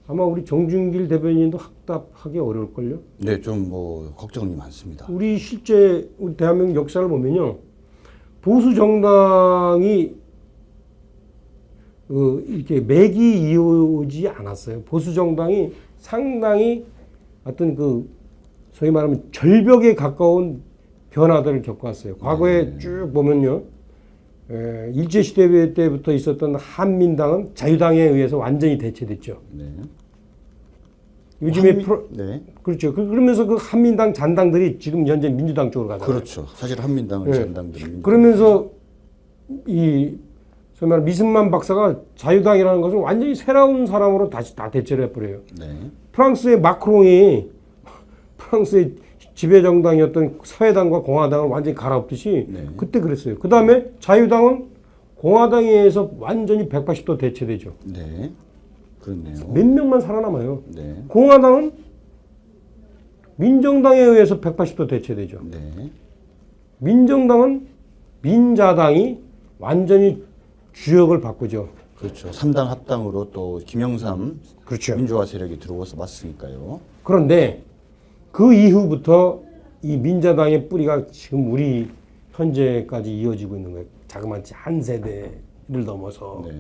아마 우리 정준길 대변인도 확답하기 어려울걸요? 네, 좀 걱정이 많습니다. 우리 실제 우리 대한민국 역사를 보면요. 보수 정당이 이렇게 맥이 이어오지 않았어요. 보수 정당이 상당히 어떤 소위 말하면 절벽에 가까운 변화들을 겪어왔어요. 과거에 쭉 보면요. 일제시대 때부터 있었던 한민당은 자유당에 의해서 완전히 대체됐죠. 네. 요즘에 네. 그렇죠. 그러면서 그 한민당 잔당들이 지금 현재 민주당 쪽으로 가잖아요. 그렇죠. 사실 한민당은 전당들이 그러면서 소위 말하는 미승만 박사가 자유당이라는 것을 완전히 새로운 사람으로 다시 다 대체를 해버려요. 네. 프랑스의 마크롱이 프랑스의 지배정당이었던 사회당과 공화당을 완전히 갈아엎듯이 네. 그때 그랬어요. 그 다음에 자유당은 공화당에 의해서 완전히 180도 대체되죠. 네. 그렇네요. 몇 명만 살아남아요. 네. 공화당은 민정당에 의해서 180도 대체되죠. 네. 민정당은 민자당이 완전히 주역을 바꾸죠. 그렇죠. 3당 합당으로 또 김영삼 그렇죠. 민주화 세력이 들어와서 맞으니까요. 그런데 그 이후부터 이 민자당의 뿌리가 지금 우리 현재까지 이어지고 있는 거예요. 자그마치 한 세대를 넘어서 네.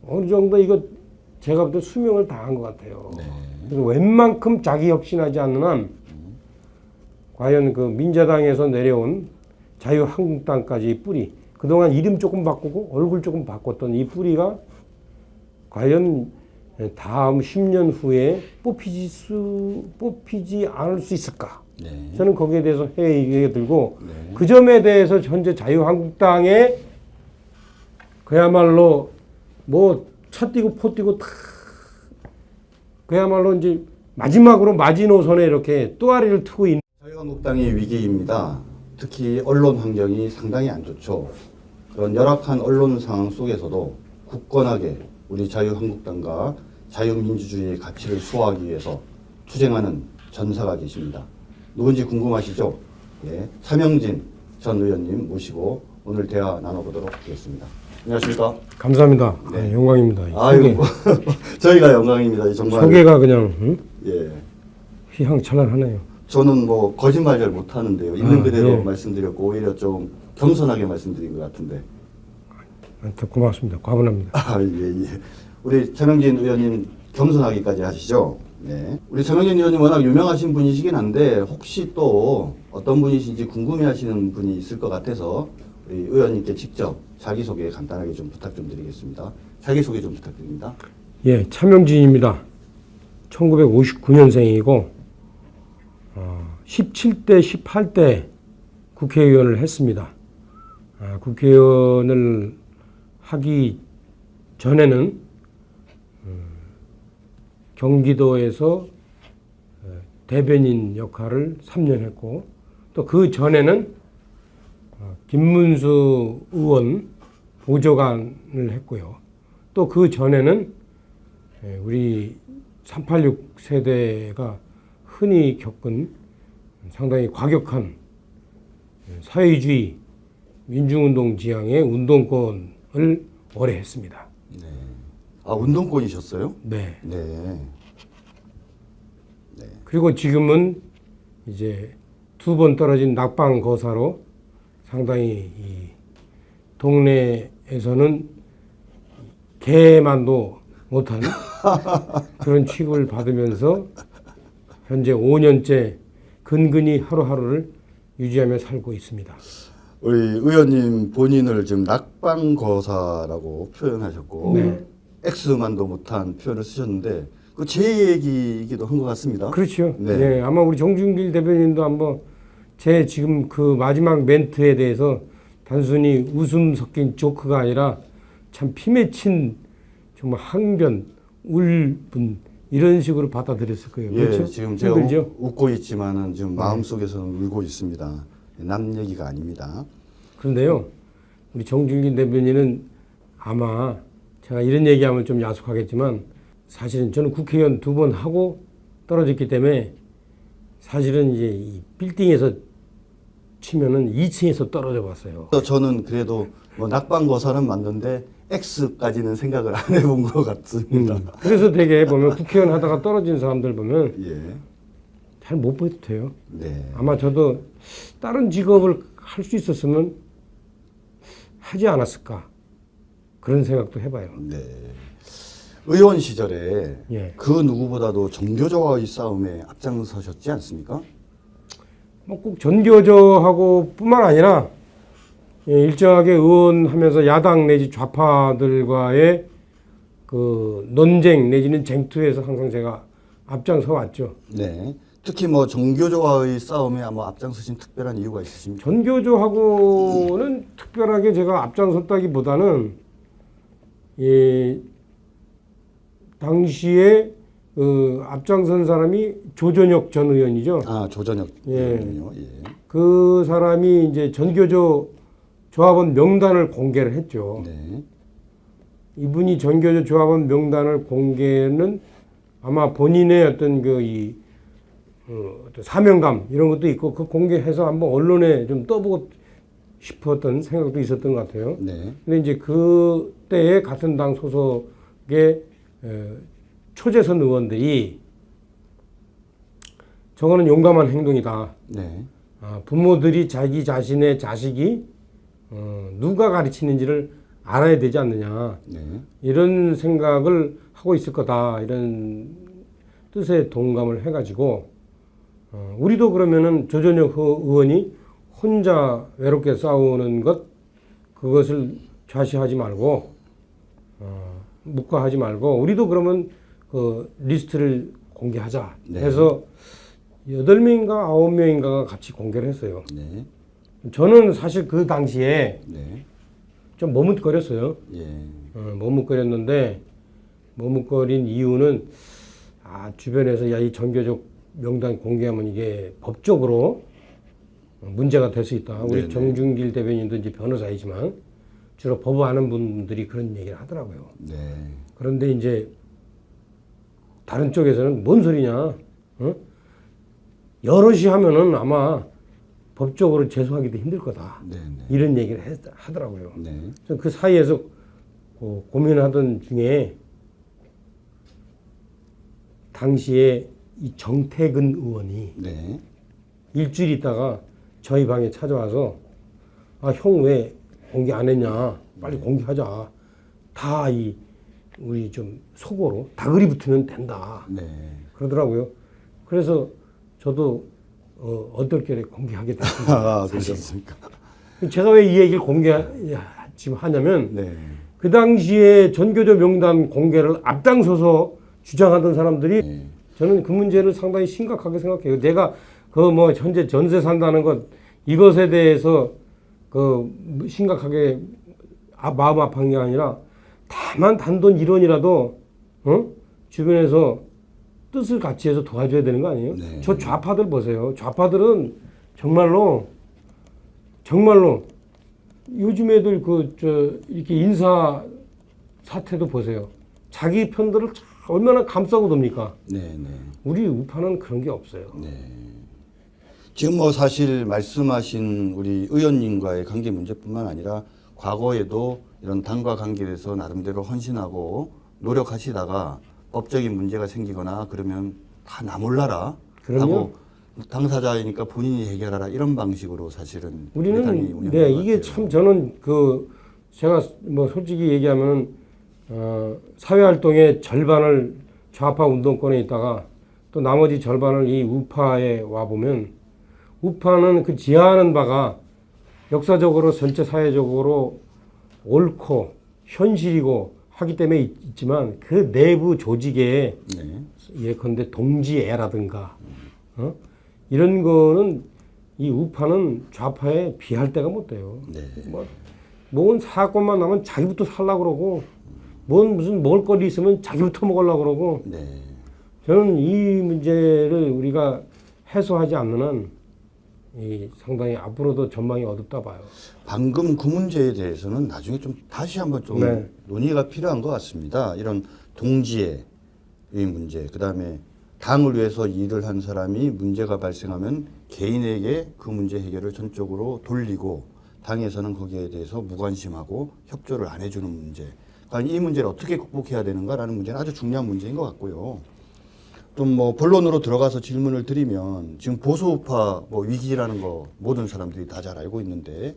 어느 정도 이거 제가 볼 때 수명을 다한 것 같아요. 네. 그래서 웬만큼 자기 혁신하지 않는 한 과연 그 민자당에서 내려온 자유한국당까지 뿌리, 그동안 이름 조금 바꾸고 얼굴 조금 바꿨던 이 뿌리가 과연 다음 10년 후에 뽑히지 않을 수 있을까? 네. 저는 거기에 대해서 회의가 들고 네. 그 점에 대해서 현재 자유한국당에 그야말로 뭐 차 뛰고 포 뛰고 다 그야말로 이제 마지막으로 마지노선에 이렇게 또아리를 트고 있는 자유한국당의 위기입니다. 특히 언론 환경이 상당히 안 좋죠. 그런 열악한 언론 상황 속에서도 굳건하게 우리 자유한국당과 자유민주주의의 가치를 수호하기 위해서 투쟁하는 전사가 계십니다. 누군지 궁금하시죠? 예, 차명진 전 의원님 모시고 오늘 대화 나눠보도록 하겠습니다. 안녕하십니까? 감사합니다. 네. 아, 영광입니다. 아유, 저희가 영광입니다. 정말. 소개가 그냥 응? 예. 휘황찬란하네요. 저는 뭐 거짓말 잘 못하는데요. 있는 그대로 예. 말씀드렸고 오히려 좀 겸손하게 말씀드린 것 같은데. 하여튼 고맙습니다. 과분합니다. 아, 예, 예. 우리 차명진 의원님 겸손하기까지 하시죠. 네. 우리 차명진 의원님 워낙 유명하신 분이시긴 한데 혹시 또 어떤 분이신지 궁금해하시는 분이 있을 것 같아서 우리 의원님께 직접 자기소개 간단하게 좀 부탁 좀 드리겠습니다. 자기소개 좀 부탁드립니다. 예, 차명진입니다. 1959년생이고 17대, 18대 국회의원을 했습니다. 국회의원을 하기 전에는 경기도에서 대변인 역할을 3년 했고 또 그 전에는 김문수 의원 보좌관을 했고요. 또 그 전에는 우리 386 세대가 흔히 겪은 상당히 과격한 사회주의 민중운동 지향의 운동권을 오래 했습니다. 네. 아, 운동권이셨어요? 네. 네. 네. 그리고 지금은 이제 2번 떨어진 낙방 거사로 상당히 이 동네에서는 개만도 못한 그런 취급을 받으면서 현재 5년째 근근히 하루하루를 유지하며 살고 있습니다. 우리 의원님 본인을 지금 낙방거사라고 표현하셨고 네. X만도 못한 표현을 쓰셨는데 그 제 얘기이기도 한 것 같습니다. 그렇죠. 네. 네, 아마 우리 정준길 대변인도 한번 제 지금 그 마지막 멘트에 대해서 단순히 웃음 섞인 조크가 아니라 참 피맺힌 정말 항변, 울분 이런 식으로 받아들였을 거예요. 예, 그렇죠? 지금 제가 힘들죠? 웃고 있지만은 지금 마음속에서는 울고 있습니다. 남 얘기가 아닙니다. 그런데요, 우리 정준길 대변인은 아마 제가 이런 얘기하면 좀 야속하겠지만 사실은 저는 국회의원 2번 하고 떨어졌기 때문에 사실은 이제 이 빌딩에서 치면은 2층에서 떨어져 봤어요. 저는 그래도 뭐 낙방거사는 맞는데 X까지는 생각을 안 해본 것 같습니다. 그래서 되게 보면 국회의원 하다가 떨어진 사람들 보면 예, 잘 못 버텨요. 네, 아마 저도 다른 직업을 할 수 있었으면 하지 않았을까 그런 생각도 해봐요. 네. 의원 시절에 예. 그 누구보다도 정교조와의 싸움에 앞장서셨지 않습니까? 뭐 꼭 전교조하고 뿐만 아니라 일정하게 의원하면서 야당 내지 좌파들과의 그 논쟁 내지는 쟁투에서 항상 제가 앞장서 왔죠. 네. 특히 뭐 정교조와의 싸움에 아마 앞장서신 특별한 이유가 있으십니까? 전교조하고는 특별하게 제가 앞장섰다기보다는 이 당시에 그 앞장선 사람이 조전혁 전 의원이죠. 아, 조전혁 예. 의원님요. 예. 그 사람이 이제 전교조 조합원 명단을 공개를 했죠. 네. 이분이 전교조 조합원 명단을 공개는 아마 본인의 어떤 어떤 사명감 이런 것도 있고 그 공개해서 한번 언론에 좀 떠보고 싶었던 생각도 있었던 것 같아요. 네. 근데 이제 그때의 같은 당 소속의 초재선 의원들이 저거는 용감한 행동이다. 네. 부모들이 자기 자신의 자식이 누가 가르치는지를 알아야 되지 않느냐. 네. 이런 생각을 하고 있을 거다. 이런 뜻의 동감을 해가지고 우리도 그러면은 조전혁 의원이 혼자 외롭게 싸우는 그것을 좌시하지 말고 묵과하지 말고 우리도 그러면 그 리스트를 공개하자 네. 해서 8명인가 9명인가가 같이 공개를 했어요. 네. 저는 사실 그 당시에 네. 좀 머뭇거렸어요. 예. 머뭇거렸는데 머뭇거린 이유는 주변에서 이 전교조 명단 공개하면 이게 법적으로 문제가 될 수 있다. 우리 네네. 정준길 대변인도 이제 변호사이지만 주로 법 아는 분들이 그런 얘기를 하더라고요. 네. 그런데 이제 다른 쪽에서는 뭔 소리냐? 여럿이 하면은 아마 법적으로 제소하기도 힘들 거다. 네. 네. 이런 얘기를 하더라고요. 네. 그래서 그 사이에서 고민하던 중에 당시에 이 정태근 의원이 네. 일주일 있다가 저희 방에 찾아와서 형 왜 공개 안 했냐? 빨리 공개하자. 다 우리 좀 속어로 다그리 붙으면 된다. 네. 그러더라고요. 그래서 저도 얼떨결에 공개하게 됐습니다. 그러셨습니까? 제가 왜 이 얘기를 지금 하냐면 네. 그 당시에 전교조 명단 공개를 앞장서서 주장하던 사람들이 네. 저는 그 문제를 상당히 심각하게 생각해요. 내가 현재 전세 산다는 것 이것에 대해서 심각하게 마음 아픈 게 아니라 다만 단돈 1원이라도 주변에서 뜻을 같이 해서 도와줘야 되는 거 아니에요? 네. 저 좌파들 보세요. 좌파들은 정말로 요즘 애들 이렇게 인사 사태도 보세요. 자기 편들을 얼마나 감싸고 돕니까? 네. 네. 우리 우파는 그런 게 없어요. 네. 지금 뭐 사실 말씀하신 우리 의원님과의 관계 문제뿐만 아니라 과거에도 이런 당과 관계에서 나름대로 헌신하고 노력하시다가 법적인 문제가 생기거나 그러면 다 나 몰라라 그럼요. 하고 당사자이니까 본인이 해결하라 이런 방식으로 사실은 우리 당이 우리는 운영된 네 것 이게 같아요. 참 저는 제가 뭐 솔직히 얘기하면 사회활동의 절반을 좌파 운동권에 있다가 또 나머지 절반을 이 우파에 와 보면 우파는 그 지향하는 바가 역사적으로 전체 사회적으로 옳고 현실이고 하기 때문에 있지만 그 내부 조직에 네. 예컨대 동지애라든가 이런 거는 이 우파는 좌파에 비할 데가 못 돼요. 네. 뭔 사건만 나면 자기부터 살려고 그러고 무슨 먹을거리 있으면 자기부터 먹으려고 그러고 네. 저는 이 문제를 우리가 해소하지 않는 한 상당히 앞으로도 전망이 어둡다 봐요. 방금 그 문제에 대해서는 나중에 좀 다시 한번 좀 네. 논의가 필요한 것 같습니다. 이런 동지의 문제, 그 다음에 당을 위해서 일을 한 사람이 문제가 발생하면 개인에게 그 문제 해결을 전적으로 돌리고 당에서는 거기에 대해서 무관심하고 협조를 안 해주는 문제. 그러니까 이 문제를 어떻게 극복해야 되는가라는 문제는 아주 중요한 문제인 것 같고요. 좀 뭐 본론으로 들어가서 질문을 드리면 지금 보수우파 위기라는 거 모든 사람들이 다 잘 알고 있는데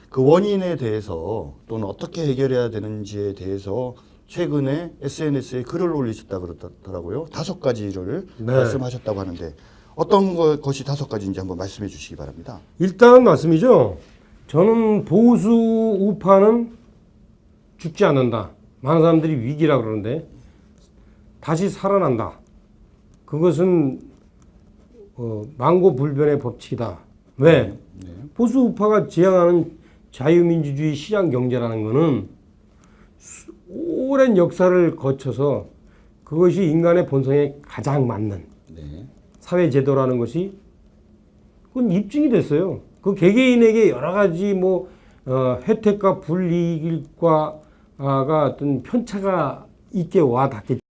그 원인에 대해서 또는 어떻게 해결해야 되는지에 대해서 최근에 SNS에 글을 올리셨다 그러더라고요. 5가지를 네. 말씀하셨다고 하는데 어떤 것이 5가지인지 한번 말씀해 주시기 바랍니다. 일단 말씀이죠. 저는 보수 우파는 죽지 않는다. 많은 사람들이 위기라 그러는데 다시 살아난다. 그것은 망고불변의 법칙이다. 왜? 네. 보수 우파가 지향하는 자유민주주의 시장경제라는 것은 오랜 역사를 거쳐서 그것이 인간의 본성에 가장 맞는 네. 사회제도라는 것이 그건 입증이 됐어요. 그 개개인에게 여러 가지 혜택과 불이익과가 어떤 편차가 있게 와 닿겠죠.